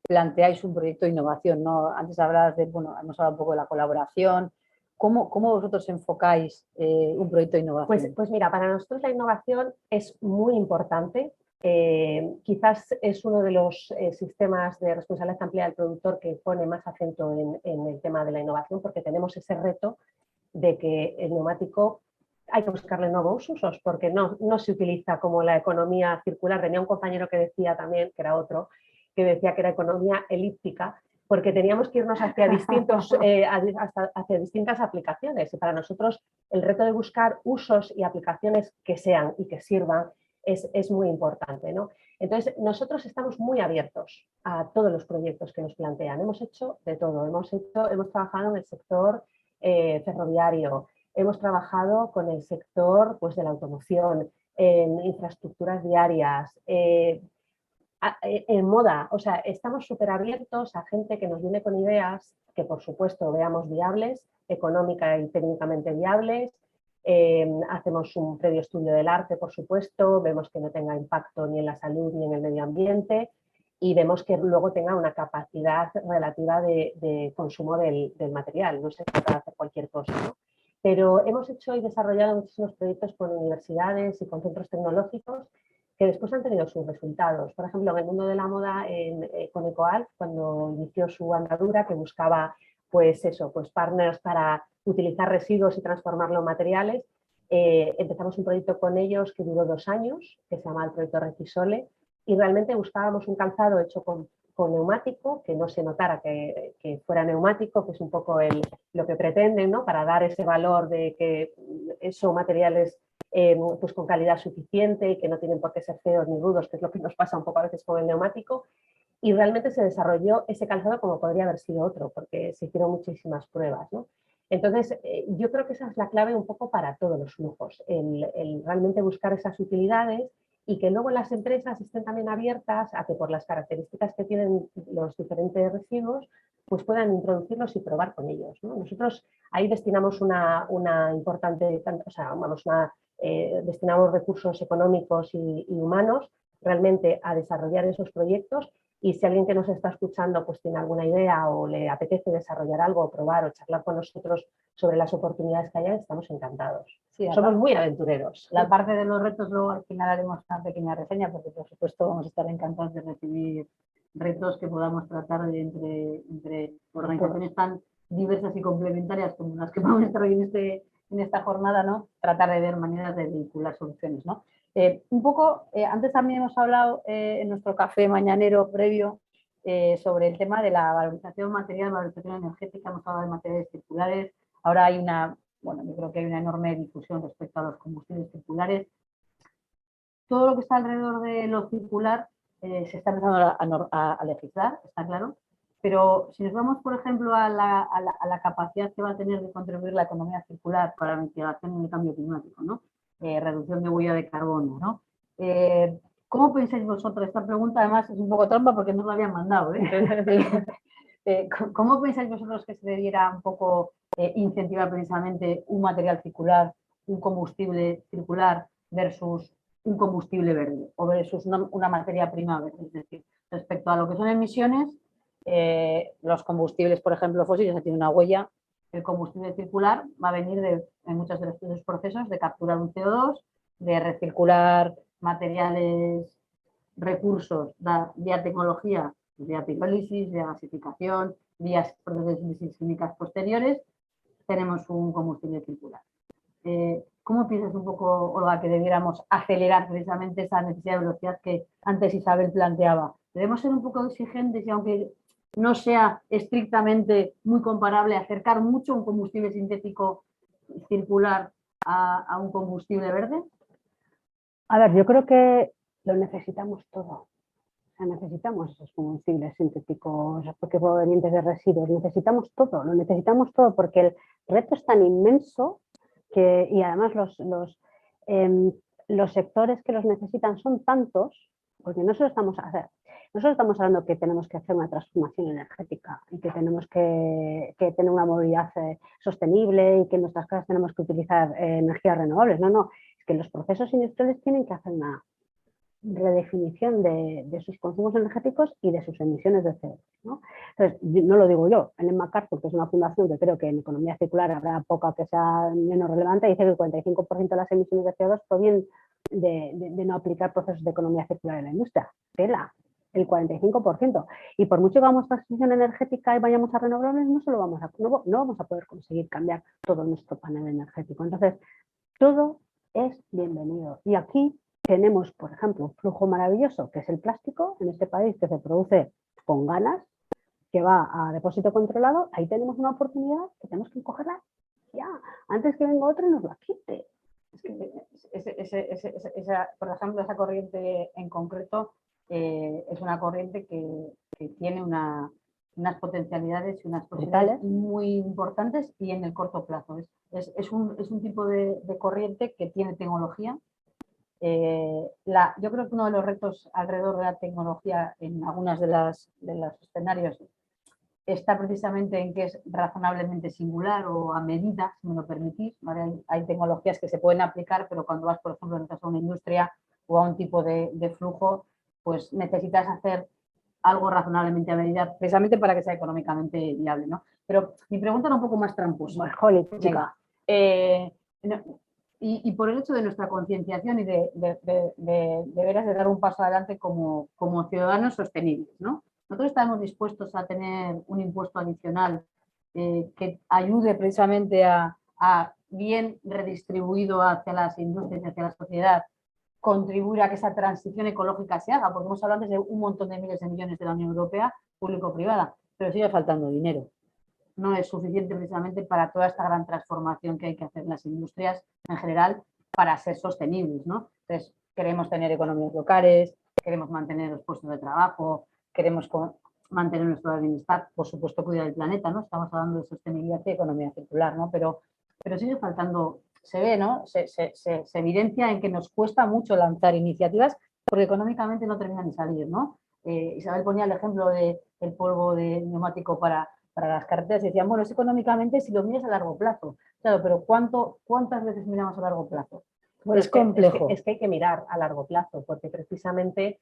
planteáis un proyecto de innovación, ¿no? Antes hablabas hemos hablado un poco de la colaboración. ¿Cómo vosotros enfocáis un proyecto de innovación? Pues mira, para nosotros la innovación es muy importante. Quizás es uno de los sistemas de responsabilidad amplia del productor que pone más acento en el tema de la innovación, porque tenemos ese reto de que el neumático hay que buscarle nuevos usos, porque no se utiliza como la economía circular. Tenía un compañero que decía también, que era otro, que decía que era economía elíptica, porque teníamos que irnos hacia distintas aplicaciones. Y para nosotros el reto de buscar usos y aplicaciones que sean y que sirvan es muy importante, ¿no? Entonces, nosotros estamos muy abiertos a todos los proyectos que nos plantean. Hemos hecho de todo. Hemos trabajado en el sector ferroviario, hemos trabajado con el sector pues, de la automoción, en infraestructuras viarias, en moda. O sea, estamos súper abiertos a gente que nos viene con ideas que, por supuesto, veamos viables, económica y técnicamente viables. Hacemos un previo estudio del arte, por supuesto, vemos que no tenga impacto ni en la salud ni en el medio ambiente y vemos que luego tenga una capacidad relativa de consumo del material. No se trata de hacer cualquier cosa, ¿no? Pero hemos hecho y desarrollado muchísimos proyectos con universidades y con centros tecnológicos que después han tenido sus resultados. Por ejemplo, en el mundo de la moda, con EcoAlf, cuando inició su andadura, que buscaba pues partners para utilizar residuos y transformarlo en materiales, empezamos un proyecto con ellos que duró 2 años, que se llama el proyecto Recisole, y realmente buscábamos un calzado hecho con neumático, que no se notara que fuera neumático, que es un poco lo que pretenden, ¿no? Para dar ese valor de que son materiales pues con calidad suficiente y que no tienen por qué ser feos ni rudos, que es lo que nos pasa un poco a veces con el neumático. Y realmente se desarrolló ese calzado como podría haber sido otro, porque se hicieron muchísimas pruebas, ¿no? Entonces, yo creo que esa es la clave un poco para todos los flujos, el realmente buscar esas utilidades y que luego las empresas estén también abiertas a que por las características que tienen los diferentes residuos, pues puedan introducirlos y probar con ellos, ¿no? Nosotros ahí destinamos una importante, o sea, destinamos recursos económicos y humanos realmente a desarrollar esos proyectos. Y si alguien que nos está escuchando pues tiene alguna idea o le apetece desarrollar algo, o probar o charlar con nosotros sobre las oportunidades que haya, estamos encantados. Sí, somos muy aventureros. La parte de los retos luego al final haremos una pequeña reseña, porque por supuesto vamos a estar encantados de recibir retos que podamos tratar entre organizaciones tan diversas y complementarias como las que vamos a estar hoy en esta jornada, ¿no? Tratar de ver maneras de vincular soluciones, ¿no? Un poco, antes también hemos hablado en nuestro café mañanero previo sobre el tema de la valorización material, valorización energética, hemos hablado de materiales circulares, ahora hay una, bueno, yo creo que hay una enorme difusión respecto a los combustibles circulares. Todo lo que está alrededor de lo circular se está empezando a legislar, está claro, pero si nos vamos, por ejemplo, a la capacidad que va a tener de contribuir la economía circular para la mitigación del cambio climático, ¿no? Reducción de huella de carbono, ¿no? ¿Cómo pensáis vosotros? Esta pregunta además es un poco trampa porque no la habían mandado. ¿Cómo pensáis vosotros que se debiera un poco incentivar precisamente un material circular, un combustible circular versus un combustible verde o versus una materia prima verde? Es decir, respecto a lo que son emisiones, los combustibles, por ejemplo, fósiles, ya tienen una huella. El combustible circular va a venir en muchos de los procesos de capturar un CO2, de recircular materiales, recursos, vía tecnología, vía pirolisis, vía gasificación, vía procesos de síntesis químicas posteriores, tenemos un combustible circular. ¿Cómo piensas un poco, Olga, que debiéramos acelerar precisamente esa necesidad de velocidad que antes Isabel planteaba? ¿Debemos ser un poco exigentes y aunque no sea estrictamente muy comparable, acercar mucho un combustible sintético circular a un combustible verde? A ver, yo creo que lo necesitamos todo. O sea, necesitamos esos combustibles sintéticos provenientes de residuos, necesitamos todo, lo necesitamos todo porque el reto es tan inmenso que, y además los sectores que los necesitan son tantos, porque no solo estamos hablando que tenemos que hacer una transformación energética y que tenemos que tener una movilidad sostenible y que en nuestras casas tenemos que utilizar energías renovables, no, es que los procesos industriales tienen que hacer una redefinición de sus consumos energéticos y de sus emisiones de CO2, ¿no? Entonces, no lo digo yo, Ellen MacArthur, que es una fundación que creo que en economía circular habrá poca que sea menos relevante, dice que el 45% de las emisiones de CO2 provienen de no aplicar procesos de economía circular en la industria. Tela, el 45%. Y por mucho que hagamos transición energética y vayamos a renovables, no vamos a poder conseguir cambiar todo nuestro panel energético. Entonces, todo es bienvenido. Y aquí tenemos, por ejemplo, un flujo maravilloso, que es el plástico, en este país, que se produce con ganas, que va a depósito controlado. Ahí tenemos una oportunidad que tenemos que cogerla ya, antes que venga otro y nos la quite. Es que por ejemplo, esa corriente en concreto es una corriente que tiene unas potencialidades y unas posibilidades muy importantes y en el corto plazo. Es un tipo de corriente que tiene tecnología. Yo creo que uno de los retos alrededor de la tecnología en algunos de los escenarios está precisamente en que es razonablemente singular o a medida, si me lo permitís, ¿vale? Hay tecnologías que se pueden aplicar, pero cuando vas, por ejemplo, a una industria o a un tipo de flujo, pues necesitas hacer algo razonablemente a medida, precisamente para que sea económicamente viable, ¿no? Pero mi pregunta era un poco más tramposa. Chica. Y por el hecho de nuestra concienciación y de veras de dar un paso adelante como ciudadanos sostenibles, ¿no? Nosotros estamos dispuestos a tener un impuesto adicional que ayude precisamente a bien redistribuido hacia las industrias y hacia la sociedad, contribuir a que esa transición ecológica se haga, porque hemos hablado antes de un montón de miles de millones de la Unión Europea, público-privada, pero sigue faltando dinero. No es suficiente precisamente para toda esta gran transformación que hay que hacer en las industrias en general para ser sostenibles, ¿no? Entonces, queremos tener economías locales, queremos mantener los puestos de trabajo, queremos mantener nuestro bienestar, por supuesto cuidar el planeta, ¿no? Estamos hablando de sostenibilidad y economía circular, ¿no? Pero sigue faltando, se ve, ¿no? Se evidencia en que nos cuesta mucho lanzar iniciativas porque económicamente no terminan de salir, ¿no? Isabel ponía el ejemplo del polvo de neumático para las carreteras y decían, bueno, es económicamente si lo miras a largo plazo. Claro, pero ¿cuántas veces miramos a largo plazo? Bueno, es complejo. Es que hay que mirar a largo plazo, porque precisamente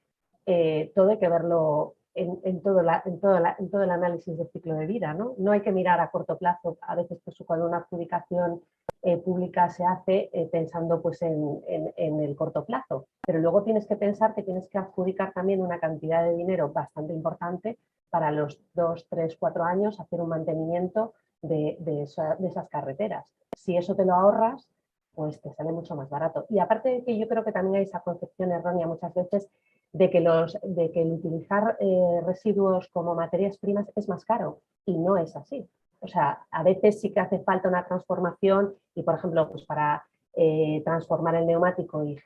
todo hay que verlo en todo el análisis del ciclo de vida, ¿no? No hay que mirar a corto plazo. A veces, pues, cuando una adjudicación pública se hace pensando pues, en el corto plazo, pero luego tienes que pensar que tienes que adjudicar también una cantidad de dinero bastante importante para los 2, 3, 4 años, hacer un mantenimiento de esas carreteras. Si eso te lo ahorras, pues te sale mucho más barato. Y aparte de que yo creo que también hay esa concepción errónea muchas veces de que el utilizar residuos como materias primas es más caro, y no es así. O sea, a veces sí que hace falta una transformación y, por ejemplo, pues para transformar el neumático y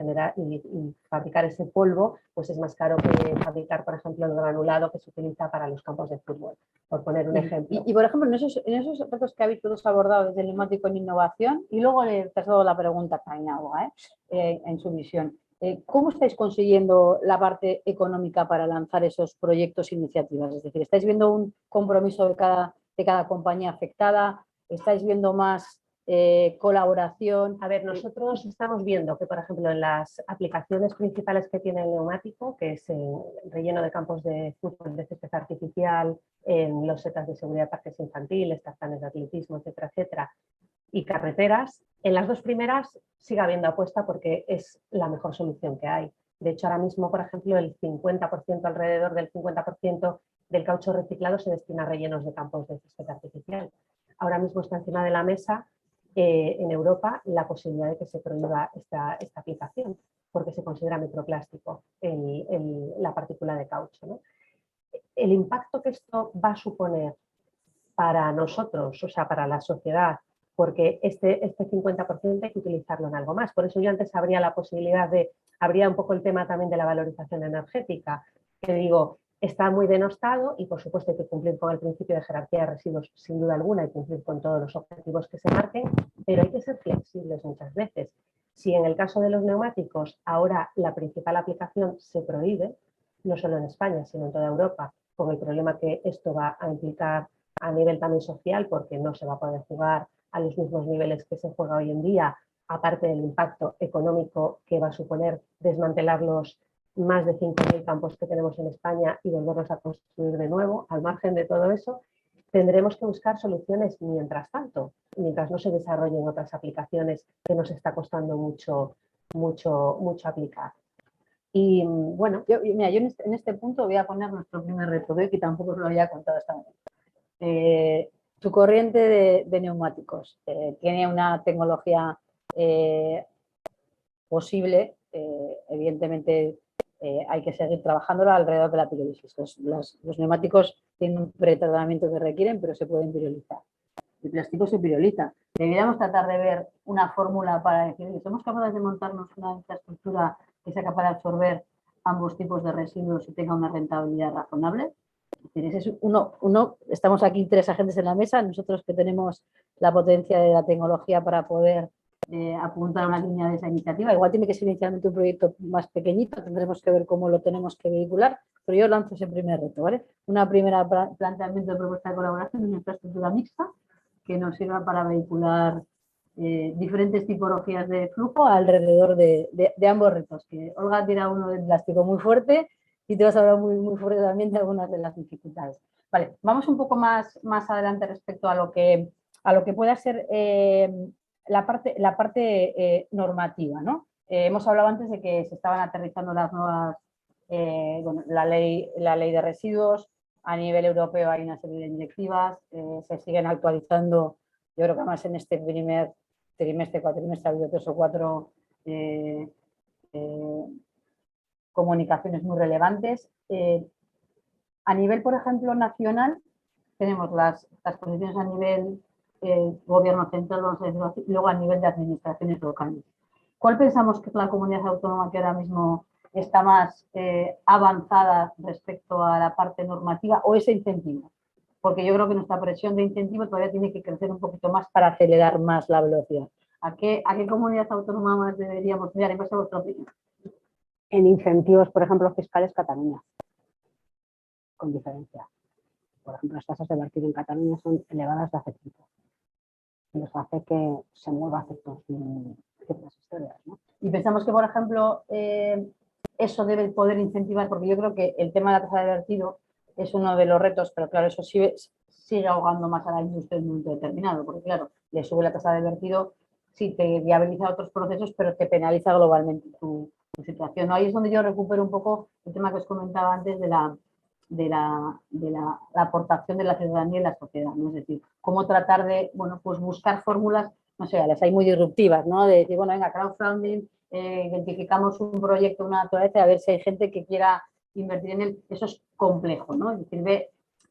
fabricar ese polvo, pues es más caro que fabricar, por ejemplo, el granulado que se utiliza para los campos de fútbol, por poner un ejemplo. Y por ejemplo, en esos retos que habéis todos abordado desde el neumático en innovación, y luego le traslado la pregunta a Ainhoa, en su visión, ¿cómo estáis consiguiendo la parte económica para lanzar esos proyectos e iniciativas? Es decir, ¿estáis viendo un compromiso de cada compañía afectada? ¿Estáis viendo más colaboración? A ver, nosotros estamos viendo que, por ejemplo, en las aplicaciones principales que tiene el neumático, que es el relleno de campos de fútbol de césped artificial, en los setas de seguridad de parques infantiles, tartanes de atletismo, etcétera, etcétera, y carreteras, en las dos primeras sigue habiendo apuesta porque es la mejor solución que hay. De hecho, ahora mismo, por ejemplo, el 50%, alrededor del 50% del caucho reciclado se destina a rellenos de campos de césped artificial. Ahora mismo está encima de la mesa en Europa la posibilidad de que se prohíba esta aplicación porque se considera microplástico la partícula de caucho, ¿no? El impacto que esto va a suponer para nosotros, o sea, para la sociedad, porque este 50% hay que utilizarlo en algo más. Por eso yo antes habría la posibilidad habría un poco el tema también de la valorización energética, que digo, está muy denostado y por supuesto hay que cumplir con el principio de jerarquía de residuos sin duda alguna y cumplir con todos los objetivos que se marquen, pero hay que ser flexibles muchas veces. Si en el caso de los neumáticos ahora la principal aplicación se prohíbe, no solo en España, sino en toda Europa, con el problema que esto va a implicar a nivel también social, porque no se va a poder jugar a los mismos niveles que se juega hoy en día, aparte del impacto económico que va a suponer desmantelar los más de 5.000 campos que tenemos en España y volverlos a construir de nuevo. Al margen de todo eso, tendremos que buscar soluciones mientras tanto, mientras no se desarrollen otras aplicaciones que nos está costando mucho aplicar. Y bueno, yo en este punto voy a poner nuestro primer reto, que tampoco os lo había contado esta vez. Tu corriente de neumáticos tiene una tecnología posible, evidentemente hay que seguir trabajándolo alrededor de la pirólisis. Los neumáticos tienen un pretratamiento que requieren, pero se pueden pirolizar. El plástico se piroliza. Deberíamos tratar de ver una fórmula para decir, ¿somos capaces de montarnos una infraestructura que sea capaz de absorber ambos tipos de residuos y tenga una rentabilidad razonable? Es estamos aquí 3 agentes en la mesa, nosotros que tenemos la potencia de la tecnología para poder apuntar a una línea de esa iniciativa. Igual tiene que ser inicialmente un proyecto más pequeñito, tendremos que ver cómo lo tenemos que vehicular, pero yo lanzo ese primer reto, ¿vale? Una primera planteamiento de propuesta de colaboración en una infraestructura mixta que nos sirva para vehicular diferentes tipologías de flujo alrededor de ambos retos. Que Olga tira uno de plástico muy fuerte y te vas a hablar muy fuerte también de algunas de las dificultades. Vale, vamos un poco más adelante respecto a lo que pueda ser la parte normativa, ¿no? Hemos hablado antes de que se estaban aterrizando las nuevas, la ley de residuos. A nivel europeo hay una serie de directivas, se siguen actualizando. Yo creo que además en este primer cuatrimestre ha habido 3 o 4 comunicaciones muy relevantes. A nivel, por ejemplo, nacional, tenemos las posiciones a nivel gobierno central, vamos a decirlo así, y luego a nivel de administraciones locales. ¿Cuál pensamos que es la comunidad autónoma que ahora mismo está más avanzada respecto a la parte normativa o ese incentivo? Porque yo creo que nuestra presión de incentivo todavía tiene que crecer un poquito más para acelerar más la velocidad. ¿A qué comunidad autónoma más deberíamos mirar? ¿En base a vuestra opinión? En incentivos, por ejemplo, fiscales, Cataluña, con diferencia. Por ejemplo, las tasas de vertido en Cataluña son elevadas de hace tiempo. Nos hace que se mueva ciertas historias, ¿no? Y pensamos que, por ejemplo, eso debe poder incentivar, porque yo creo que el tema de la tasa de vertido es uno de los retos, pero claro, eso sigue ahogando más a la industria en un momento determinado, porque claro, le sube la tasa de vertido, sí te viabiliza otros procesos, pero te penaliza globalmente tu situación, ¿no? Ahí es donde yo recupero un poco el tema que os comentaba antes de la aportación de la ciudadanía y la sociedad, ¿no? Es decir, cómo tratar de, bueno, pues buscar fórmulas, no sé, las hay muy disruptivas, ¿no? De decir, bueno, venga, crowdfunding, identificamos un proyecto, una naturaleza, a ver si hay gente que quiera invertir en él. Eso es complejo, ¿no? Es decir,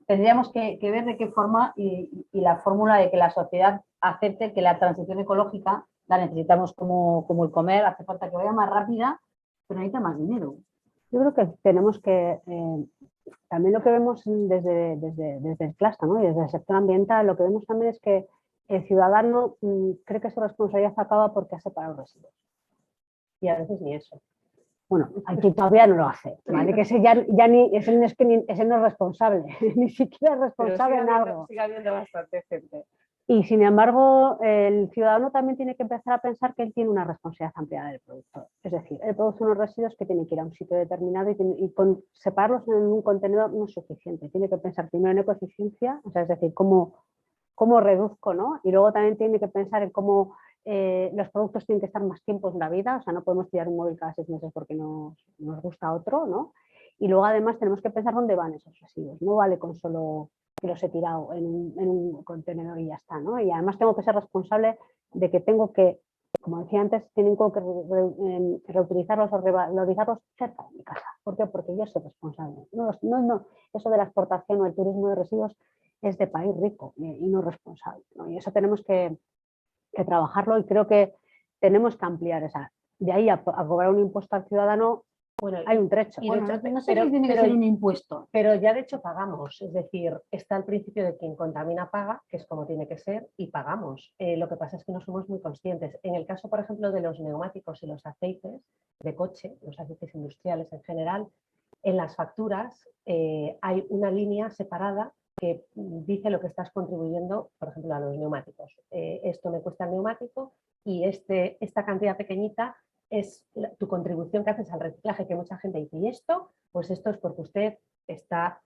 tendríamos que ver de qué forma y la fórmula de que la sociedad acepte que la transición ecológica la necesitamos como el comer, hace falta que vaya más rápida, pero necesita más dinero. Yo creo que tenemos que, también lo que vemos desde el cluster, ¿no? Y desde el sector ambiental, lo que vemos también es que el ciudadano cree que su responsabilidad acaba porque ha separado los residuos. Y a veces ni eso. Bueno, aquí todavía no lo hace, ¿vale? Que ese ese no es responsable, ni siquiera es responsable en algo. Sigue habiendo bastante gente. Y sin embargo, el ciudadano también tiene que empezar a pensar que él tiene una responsabilidad ampliada del producto. Es decir, él produce unos residuos que tienen que ir a un sitio determinado y separarlos en un contenedor no es suficiente. Tiene que pensar primero en ecoeficiencia, o sea, es decir, cómo reduzco, ¿no? Y luego también tiene que pensar en cómo los productos tienen que estar más tiempo en la vida, o sea, no podemos tirar un móvil cada 6 meses porque nos gusta otro, ¿no? Y luego además tenemos que pensar dónde van esos residuos. No vale con solo que los he tirado en un contenedor y ya está, ¿no? Y además tengo que ser responsable de que tengo que, como decía antes, tengo que reutilizarlos o revalorizarlos cerca de mi casa. ¿Por qué? Porque yo soy responsable. No, eso de la exportación o el turismo de residuos es de país rico y no responsable, ¿no? Y eso tenemos que trabajarlo y creo que tenemos que ampliar esa. De ahí a cobrar un impuesto al ciudadano, bueno, hay un trecho. Y bueno, no sé si tiene que ser un impuesto. Pero ya de hecho pagamos, es decir, está el principio de quien contamina paga, que es como tiene que ser, y pagamos. Lo que pasa es que no somos muy conscientes. En el caso, por ejemplo, de los neumáticos y los aceites de coche, los aceites industriales en general, en las facturas hay una línea separada que dice lo que estás contribuyendo, por ejemplo, a los neumáticos. Esto me cuesta el neumático y esta cantidad pequeñita es tu contribución que haces al reciclaje, que mucha gente dice, ¿y esto? Pues esto es porque usted está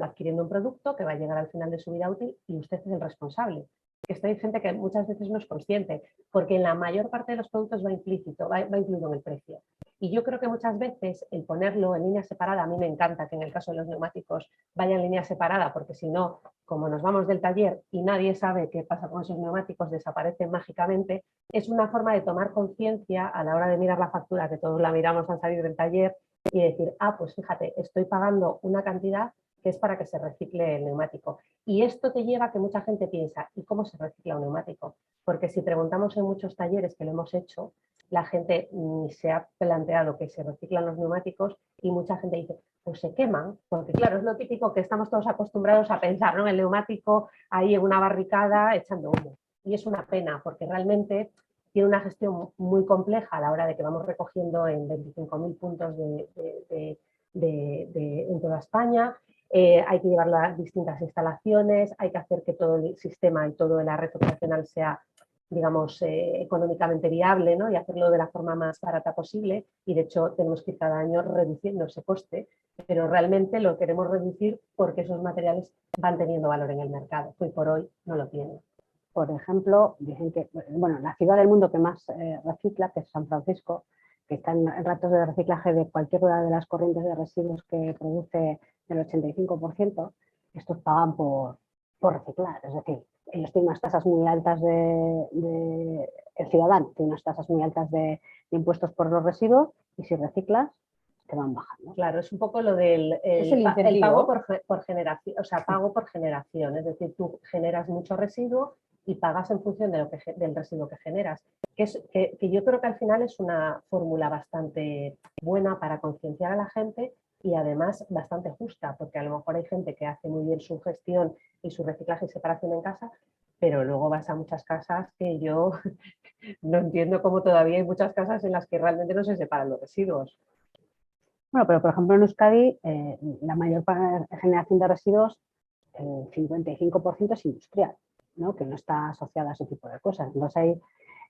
adquiriendo un producto que va a llegar al final de su vida útil y usted es el responsable. Esto hay gente que muchas veces no es consciente, porque en la mayor parte de los productos va implícito, va incluido en el precio. Y yo creo que muchas veces el ponerlo en línea separada, a mí me encanta que en el caso de los neumáticos vaya en línea separada, porque si no, como nos vamos del taller y nadie sabe qué pasa con esos neumáticos, desaparecen mágicamente, es una forma de tomar conciencia a la hora de mirar la factura, que todos la miramos al salir del taller, y decir, pues fíjate, estoy pagando una cantidad que es para que se recicle el neumático. Y esto te lleva a que mucha gente piensa, ¿y cómo se recicla un neumático? Porque si preguntamos en muchos talleres que lo hemos hecho, la gente ni se ha planteado que se reciclan los neumáticos y mucha gente dice, pues se queman, porque claro, es lo típico que estamos todos acostumbrados a pensar, ¿no? El neumático ahí en una barricada echando humo. Y es una pena, porque realmente tiene una gestión muy compleja a la hora de que vamos recogiendo en 25.000 puntos en toda España. Hay que llevarlo a distintas instalaciones, hay que hacer que todo el sistema y toda la red operacional sea, digamos, económicamente viable, ¿no? Y hacerlo de la forma más barata posible. Y de hecho tenemos que ir cada año reduciendo ese coste, pero realmente lo queremos reducir porque esos materiales van teniendo valor en el mercado. Hoy por hoy no lo tienen. Por ejemplo, dicen que, bueno, la ciudad del mundo que más recicla, que es San Francisco, que está en ratos de reciclaje de cualquier una de las corrientes de residuos que produce del 85%, estos pagan por reciclar. Es decir, ellos tienen unas tasas muy altas el ciudadano tiene unas tasas muy altas de impuestos por los residuos y si reciclas, te van bajando. Claro, es un poco lo del el pago por generación, o sea, pago por generación. Es decir, tú generas mucho residuo y pagas en función de del residuo que generas. Que yo creo que al final es una fórmula bastante buena para concienciar a la gente y además bastante justa, porque a lo mejor hay gente que hace muy bien su gestión y su reciclaje y separación en casa, pero luego vas a muchas casas que yo no entiendo cómo todavía hay muchas casas en las que realmente no se separan los residuos. Bueno, pero por ejemplo en Euskadi la mayor generación de residuos, el 55% es industrial, ¿no? Que no está asociada a ese tipo de cosas. Entonces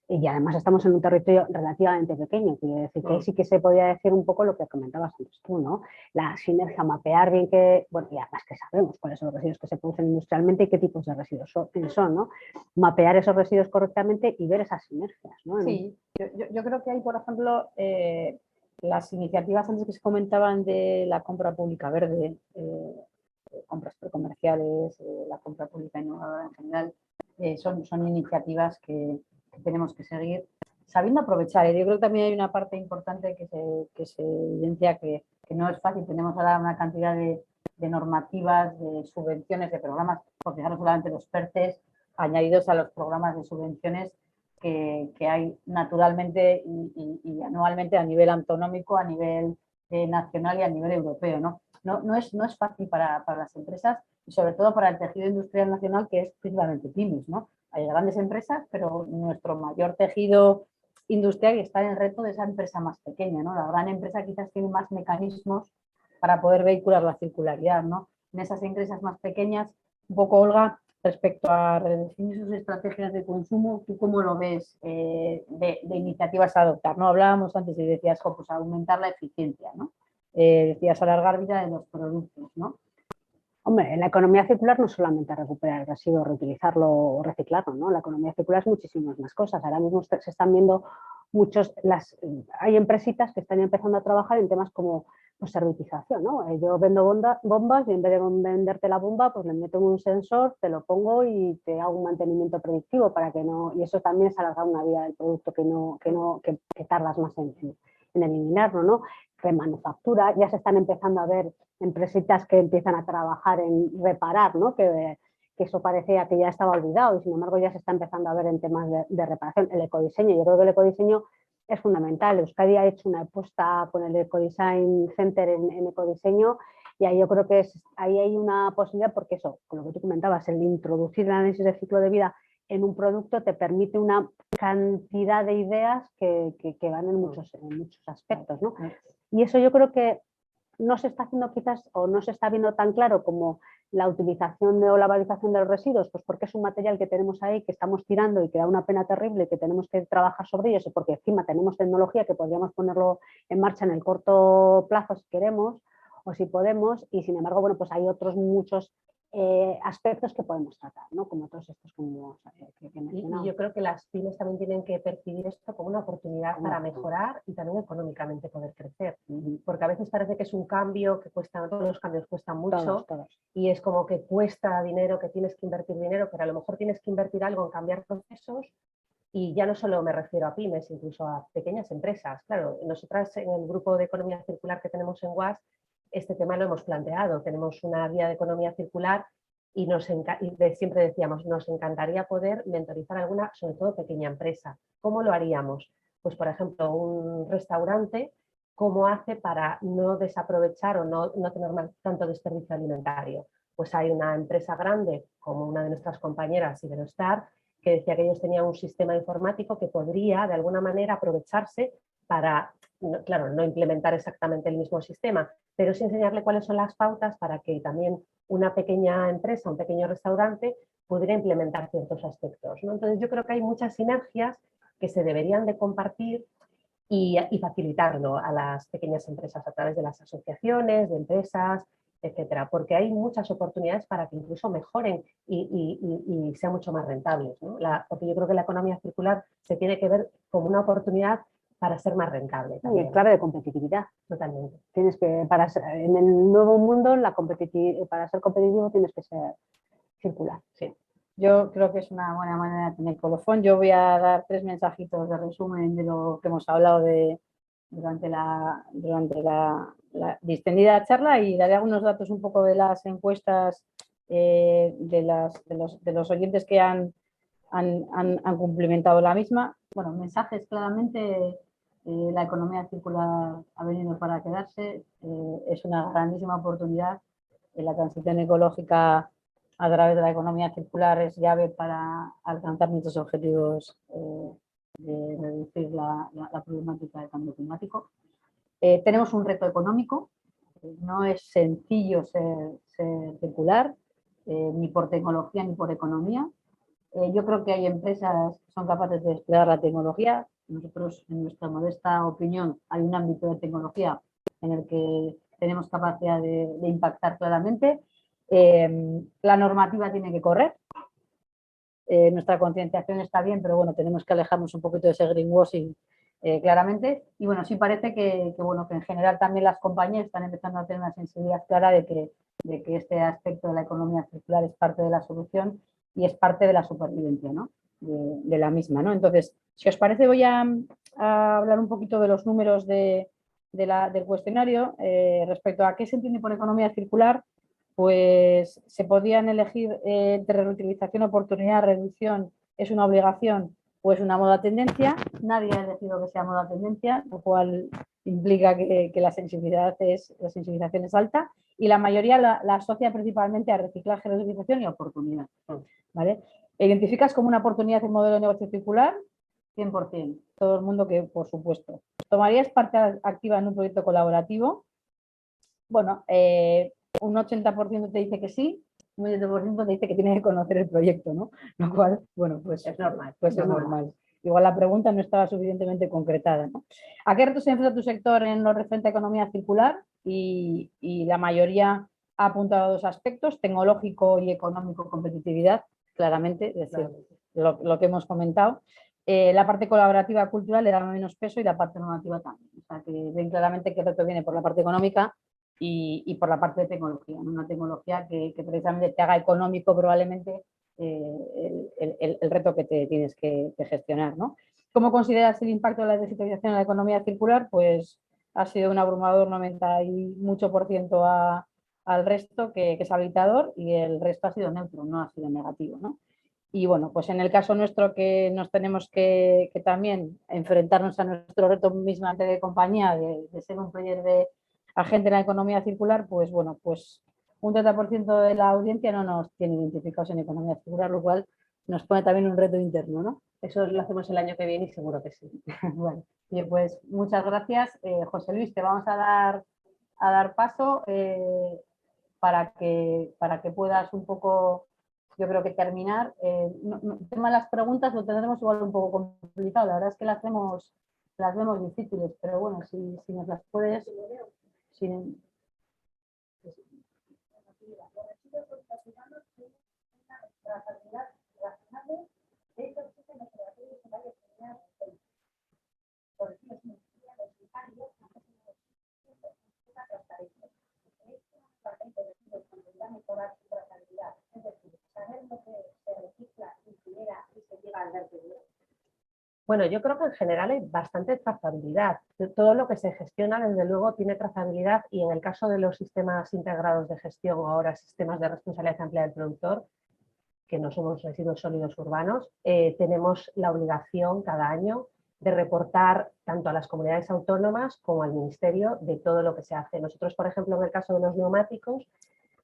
y además estamos en un territorio relativamente pequeño, quiere decir que sí que se podía decir un poco lo que comentabas antes tú, ¿no? La sinergia, mapear bien que, bueno, y además que sabemos cuáles son los residuos que se producen industrialmente y qué tipos de residuos son, ¿no? Mapear esos residuos correctamente y ver esas sinergias, ¿no? Sí, yo creo que hay, por ejemplo, las iniciativas antes que se comentaban de la compra pública verde, compras precomerciales, la compra pública innovadora en general, son iniciativas que tenemos que seguir sabiendo aprovechar. Yo creo que también hay una parte importante que se evidencia que no es fácil. Tenemos ahora una cantidad de normativas, de subvenciones, de programas, por fijaros solamente los PERTES, añadidos a los programas de subvenciones que hay naturalmente y anualmente a nivel autonómico, a nivel nacional y a nivel europeo, ¿no? No es fácil para las empresas y sobre todo para el tejido industrial nacional, que es principalmente pymes, ¿no? Hay grandes empresas, pero nuestro mayor tejido industrial está en el reto de esa empresa más pequeña, ¿no? La gran empresa quizás tiene más mecanismos para poder vehicular la circularidad, ¿no? En esas empresas más pequeñas, un poco, Olga, respecto a redefinir sus estrategias de consumo, ¿tú cómo lo ves de iniciativas a adoptar? ¿No? Hablábamos antes y decías, pues aumentar la eficiencia, ¿no? Decías alargar vida de los productos, ¿no? Hombre, en la economía circular no solamente recuperar el residuo, reutilizarlo o reciclarlo, ¿no? La economía circular es muchísimas más cosas. Ahora mismo se están viendo hay empresitas que están empezando a trabajar en temas como pues, servitización, ¿no? Yo vendo bombas y en vez de venderte la bomba, pues le meto un sensor, te lo pongo y te hago un mantenimiento predictivo para que no... Y eso también es alargar una vida del producto que tardas más en eliminarlo, ¿no? Remanufactura, ya se están empezando a ver empresitas que empiezan a trabajar en reparar, ¿no? Que eso parecía que ya estaba olvidado y sin embargo ya se está empezando a ver en temas de reparación. El ecodiseño, yo creo que el ecodiseño es fundamental. Euskadi ha hecho una apuesta con el Ecodesign Center en ecodiseño y ahí yo creo que ahí hay una posibilidad porque eso, con lo que tú comentabas, el introducir el análisis de ciclo de vida en un producto te permite una cantidad de ideas que van en muchos aspectos, ¿no? Y eso yo creo que no se está haciendo quizás o no se está viendo tan claro como la utilización o la valorización de los residuos, pues porque es un material que tenemos ahí, que estamos tirando y que da una pena terrible y que tenemos que trabajar sobre ellos, porque encima tenemos tecnología que podríamos ponerlo en marcha en el corto plazo si queremos o si podemos, y sin embargo, bueno, pues hay otros muchos aspectos que podemos tratar, ¿no? Como todos estos que mencionamos. Y yo creo que las pymes también tienen que percibir esto como una oportunidad para mejorar y también económicamente poder crecer, porque a veces parece que es un cambio que cuesta, todos los cambios cuestan mucho todos. Y es como que cuesta dinero, que tienes que invertir dinero, pero a lo mejor tienes que invertir algo en cambiar procesos. Y ya no solo me refiero a pymes, incluso a pequeñas empresas. Claro, nosotras en el grupo de economía circular que tenemos en UAS, este tema lo hemos planteado. Tenemos una guía de economía circular y siempre decíamos, nos encantaría poder mentorizar alguna, sobre todo pequeña empresa. ¿Cómo lo haríamos? Pues, por ejemplo, un restaurante, ¿cómo hace para no desaprovechar o no tener tanto desperdicio alimentario? Pues hay una empresa grande, como una de nuestras compañeras, Iberostar, que decía que ellos tenían un sistema informático que podría, de alguna manera, aprovecharse para, claro, no implementar exactamente el mismo sistema, pero sí enseñarle cuáles son las pautas para que también una pequeña empresa, un pequeño restaurante, pudiera implementar ciertos aspectos, ¿no? Entonces yo creo que hay muchas sinergias que se deberían de compartir y facilitarlo a las pequeñas empresas a través de las asociaciones, de empresas, etcétera, porque hay muchas oportunidades para que incluso mejoren y sean mucho más rentables, ¿no? Porque yo creo que la economía circular se tiene que ver como una oportunidad para ser más rentable. Y clave de competitividad. Totalmente. Tienes que, en el nuevo mundo, para ser competitivo tienes que ser circular. Sí. Yo creo que es una buena manera de tener colofón. Yo voy a dar 3 mensajitos de resumen de lo que hemos hablado durante la distendida charla y daré algunos datos un poco de las encuestas de los oyentes que han cumplimentado la misma. Bueno, mensajes claramente, la economía circular ha venido para quedarse, es una grandísima oportunidad. La transición ecológica a través de la economía circular es llave para alcanzar nuestros objetivos de reducir la problemática del cambio climático. Tenemos un reto económico, no es sencillo ser circular, ni por tecnología ni por economía. Yo creo que hay empresas que son capaces de desplegar la tecnología. Nosotros, en nuestra modesta opinión, hay un ámbito de tecnología en el que tenemos capacidad de impactar claramente. La normativa tiene que correr. Nuestra concienciación está bien, pero bueno, tenemos que alejarnos un poquito de ese greenwashing claramente. Y bueno, sí parece bueno, que en general también las compañías están empezando a tener una sensibilidad clara de que este aspecto de la economía circular es parte de la solución y es parte de la supervivencia, ¿no? de la misma, ¿no? Entonces, si os parece, voy a hablar un poquito de los números del cuestionario. Respecto a qué se entiende por economía circular, pues se podían elegir entre reutilización, oportunidad, reducción, es una obligación o es una moda tendencia. Nadie ha elegido que sea moda tendencia, lo cual implica que la sensibilización es alta, y la mayoría la asocia principalmente a reciclaje, reutilización y oportunidad, ¿vale? ¿Identificas como una oportunidad el modelo de negocio circular? 100%. Todo el mundo que, por supuesto. ¿Tomarías parte activa en un proyecto colaborativo? Bueno, un 80% te dice que sí, un 20% te dice que tiene que conocer el proyecto, ¿no? Lo cual, bueno, pues es normal. Pues es normal. Igual la pregunta no estaba suficientemente concretada, ¿no? ¿A qué retos se enfrenta tu sector en lo referente a economía circular? Y la mayoría ha apuntado a dos aspectos, tecnológico y económico, competitividad, claramente, es decir, lo que hemos comentado. La parte colaborativa cultural le da menos peso y la parte normativa también. O sea, que ven claramente que el reto viene por la parte económica y por la parte de tecnología, ¿no? Una tecnología que precisamente te haga económico probablemente el reto que te tienes que gestionar, ¿no? ¿Cómo consideras el impacto de la digitalización en la economía circular? Pues ha sido un abrumador 90 y mucho por ciento al resto, que es habilitador, y el resto ha sido neutro, no ha sido negativo, ¿no? Y bueno, pues en el caso nuestro, que nos tenemos que también enfrentarnos a nuestro reto mismamente de compañía, de ser un player de agente en la economía circular, pues bueno, pues un 30% de la audiencia no nos tiene identificados en economía circular, lo cual nos pone también un reto interno, ¿no? Eso lo hacemos el año que viene y seguro que sí. Bueno, bien, pues muchas gracias. José Luis, te vamos a dar paso para que puedas un poco, yo creo que terminar. El tema de las preguntas lo tendremos igual un poco complicado, la verdad es que las vemos difíciles, pero bueno, si nos las puedes... Sin... Bueno, yo creo que en general hay bastante trazabilidad. Todo lo que se gestiona, desde luego, tiene trazabilidad, y en el caso de los sistemas integrados de gestión o ahora sistemas de responsabilidad amplia del productor, que no somos residuos sólidos urbanos, tenemos la obligación cada año de reportar tanto a las comunidades autónomas como al Ministerio de todo lo que se hace. Nosotros, por ejemplo, en el caso de los neumáticos,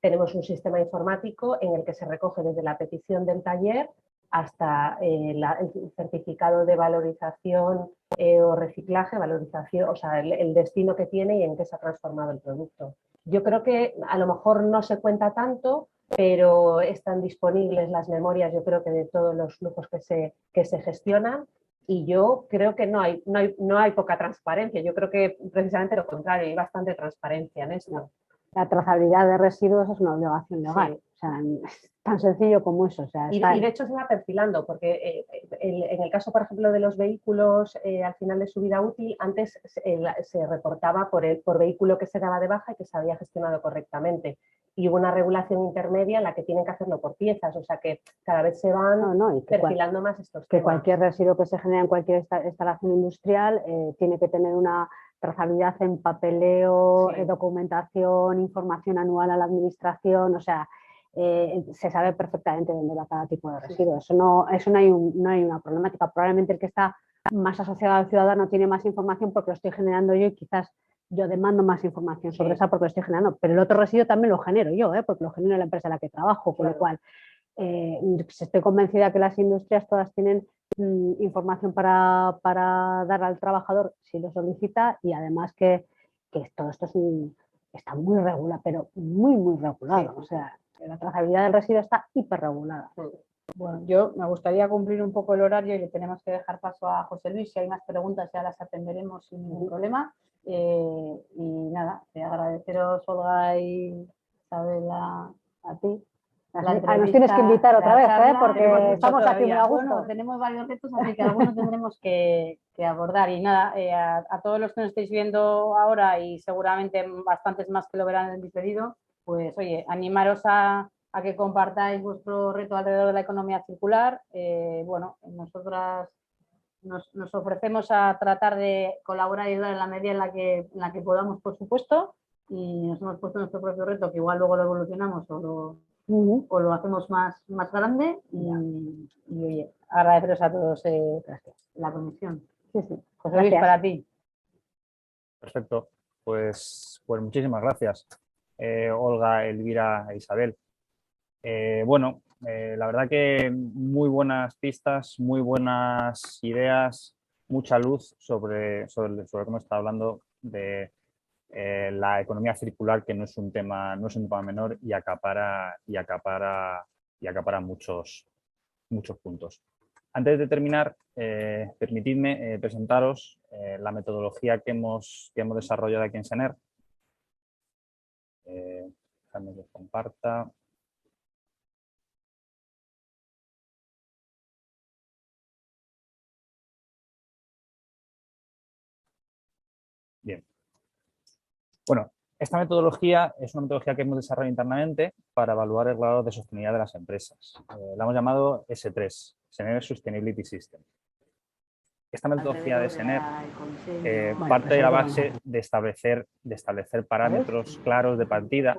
tenemos un sistema informático en el que se recoge desde la petición del taller hasta el certificado de valorización o reciclaje, valorización, o sea, el destino que tiene y en qué se ha transformado el producto. Yo creo que a lo mejor no se cuenta tanto, pero están disponibles las memorias, yo creo que de todos los flujos que se gestionan, y yo creo que no hay poca transparencia. Yo creo que precisamente lo contrario, hay bastante transparencia en esto. La trazabilidad de residuos es una obligación legal. Sí. O sea, es tan sencillo como eso. O sea, y de hecho se va perfilando, porque en el caso, por ejemplo, de los vehículos al final de su vida útil, antes se reportaba por vehículo que se daba de baja y que se había gestionado correctamente. Y hubo una regulación intermedia en la que tienen que hacerlo por piezas, o sea que cada vez se van perfilando más estos temas. Que cualquier residuo que se genera en cualquier instalación industrial tiene que tener una trazabilidad en papeleo, documentación, información anual a la administración, o sea, se sabe perfectamente dónde va cada tipo de residuo. Eso no hay una problemática. Probablemente el que está más asociado al ciudadano tiene más información porque lo estoy generando yo, y quizás yo demando más información sobre esa porque lo estoy generando, pero el otro residuo también lo genero yo, porque lo genero en la empresa en la que trabajo, con lo cual estoy convencida que las industrias todas tienen información para dar al trabajador si lo solicita, y además que todo esto está muy regulado, pero muy regulado. O sea, la trazabilidad del residuo está hiperregulada. Bueno, yo me gustaría cumplir un poco el horario y le tenemos que dejar paso a José Luis. Si hay más preguntas ya las atenderemos sin ningún problema. Y nada, agradeceros, Olga y Isabel, a ti Nos tienes que invitar otra vez, porque estamos aquí muy a gusto. Bueno, tenemos varios retos, así que algunos tendremos que abordar. Y nada, a todos los que nos estáis viendo ahora y seguramente bastantes más que lo verán en diferido, pues oye, animaros a que compartáis vuestro reto alrededor de la economía circular. Bueno, nosotras nos ofrecemos a tratar de colaborar y ayudar en la medida en la que podamos, por supuesto, y nos hemos puesto nuestro propio reto, que igual luego lo evolucionamos o lo hacemos más grande y oye, agradeceros a todos la conexión. Sí, sí. José Luis, para ti. Perfecto, pues muchísimas gracias, Olga, Elvira e Isabel. Bueno, la verdad que muy buenas pistas, muy buenas ideas, mucha luz sobre cómo está hablando de la economía circular, que no es un tema menor y acapara muchos puntos. Antes de terminar, permitidme presentaros la metodología que hemos desarrollado aquí en SENER. Déjame que comparta. Bien. Bueno, esta metodología es una metodología que hemos desarrollado internamente para evaluar el grado de sostenibilidad de las empresas. La hemos llamado S3, SENER Sustainability System. Esta metodología de SENER parte de la base de establecer parámetros claros de partida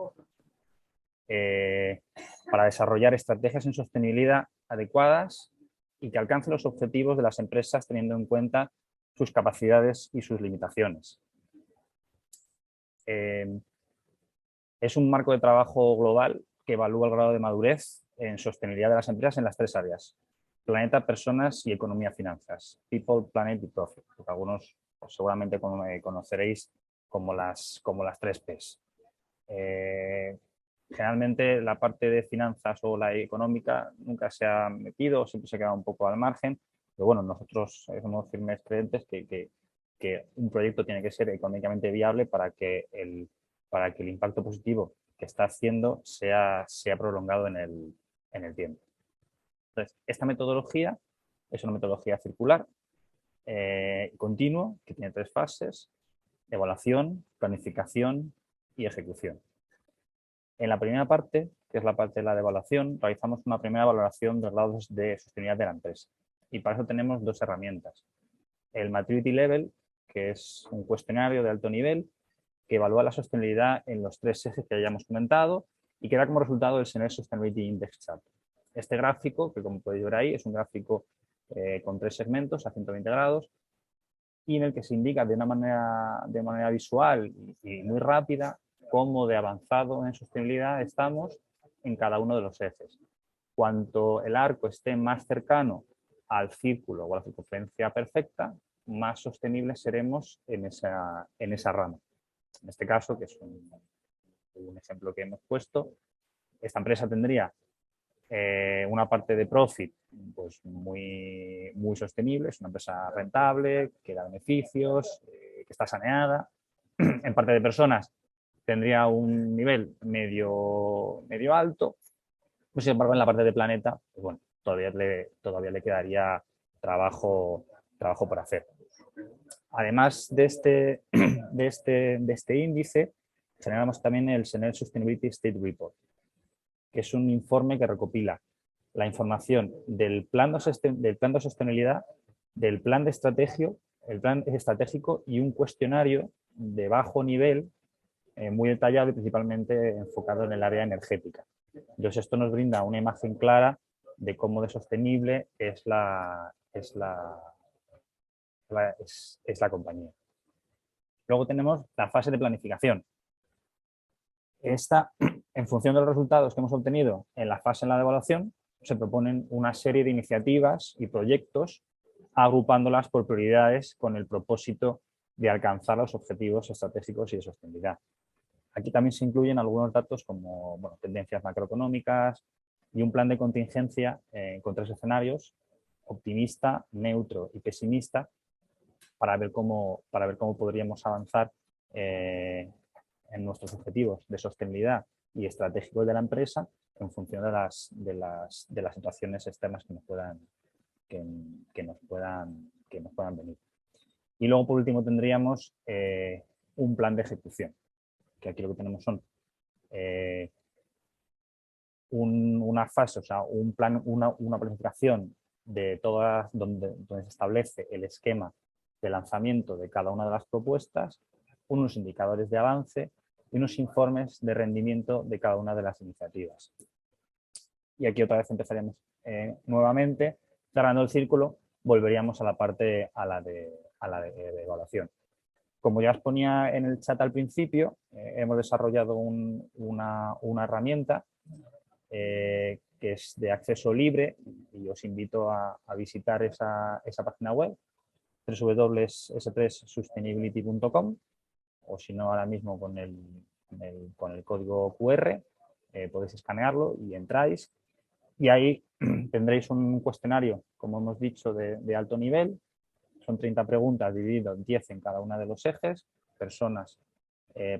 para desarrollar estrategias en sostenibilidad adecuadas y que alcancen los objetivos de las empresas teniendo en cuenta sus capacidades y sus limitaciones. Es un marco de trabajo global que evalúa el grado de madurez en sostenibilidad de las empresas en las tres áreas: planeta, personas y economía, finanzas. People, planet y profit. Que algunos pues, seguramente conoceréis como las 3 Ps. Generalmente la parte de finanzas o la económica nunca se ha metido, siempre se queda un poco al margen, pero bueno, nosotros somos firmes creyentes que un proyecto tiene que ser económicamente viable para que el impacto positivo que está haciendo sea prolongado en el tiempo. Entonces, esta metodología es una metodología circular, continua, que tiene 3 fases: evaluación, planificación y ejecución. En la primera parte, que es la parte de la evaluación, realizamos una primera valoración de los grados de sostenibilidad de la empresa. Y para eso tenemos 2 herramientas. El Maturity Level, que es un cuestionario de alto nivel que evalúa la sostenibilidad en los 3 ejes que hayamos comentado y que da como resultado el SENER Sustainability Index Chart. Este gráfico, que como podéis ver ahí, es un gráfico con 3 segmentos a 120 grados y en el que se indica de manera visual y muy rápida cómo de avanzado en sostenibilidad estamos en cada uno de los ejes. Cuanto el arco esté más cercano al círculo o a la circunferencia perfecta, más sostenibles seremos en esa rama. En este caso, que es un ejemplo que hemos puesto, esta empresa tendría una parte de profit pues muy sostenible, es una empresa rentable, que da beneficios, que está saneada. En parte de personas tendría un nivel medio alto, pues, sin embargo en la parte de planeta pues bueno, todavía le quedaría trabajo por hacer. Además de este índice, generamos también el SENER Sustainability State Report, que es un informe que recopila la información del plan de sostenibilidad, del plan estratégico y un cuestionario de bajo nivel muy detallado y principalmente enfocado en el área energética. Entonces esto nos brinda una imagen clara de cómo de sostenible es la compañía. Luego tenemos la fase de planificación. Esta, en función de los resultados que hemos obtenido en la fase de la evaluación, se proponen una serie de iniciativas y proyectos agrupándolas por prioridades con el propósito de alcanzar los objetivos estratégicos y de sostenibilidad. Aquí también se incluyen algunos datos como tendencias macroeconómicas y un plan de contingencia con 3 escenarios: optimista, neutro y pesimista, para ver cómo podríamos avanzar en nuestros objetivos de sostenibilidad y estratégicos de la empresa en función de las situaciones externas que nos puedan venir. Y luego, por último, tendríamos un plan de ejecución, que aquí lo que tenemos son una fase, o sea, un plan, una planificación de todas, donde se establece el esquema de lanzamiento de cada una de las propuestas, unos indicadores de avance y unos informes de rendimiento de cada una de las iniciativas. Y aquí otra vez empezaremos nuevamente, cerrando el círculo, volveríamos a la parte de evaluación. Como ya os ponía en el chat al principio, hemos desarrollado una herramienta que es de acceso libre y os invito a visitar esa página web, www.s3sustainability.com, o si no, ahora mismo con el código QR podéis escanearlo y entráis. Y ahí tendréis un cuestionario, como hemos dicho, de alto nivel. Son 30 preguntas dividido en 10 en cada uno de los ejes, personas,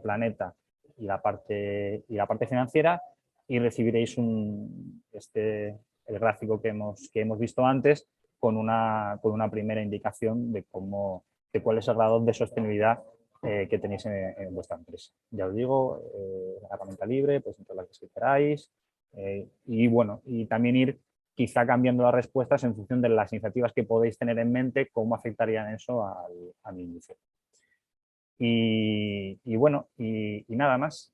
planeta y la parte financiera, y recibiréis el gráfico que hemos visto antes con una primera indicación de cuál es el grado de sostenibilidad que tenéis en vuestra empresa. Ya os digo, herramienta libre, pues entre las que queráis, y bueno, y también ir quizá cambiando las respuestas en función de las iniciativas que podéis tener en mente, cómo afectarían eso al inicio. Y bueno, y nada más.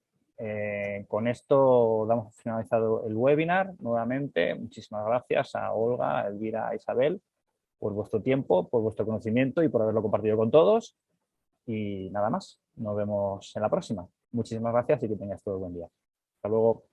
Con esto damos finalizado el webinar. Nuevamente, muchísimas gracias a Olga, a Elvira, a Isabel por vuestro tiempo, por vuestro conocimiento y por haberlo compartido con todos. Y nada más, nos vemos en la próxima. Muchísimas gracias y que tengáis todo buen día. Hasta luego.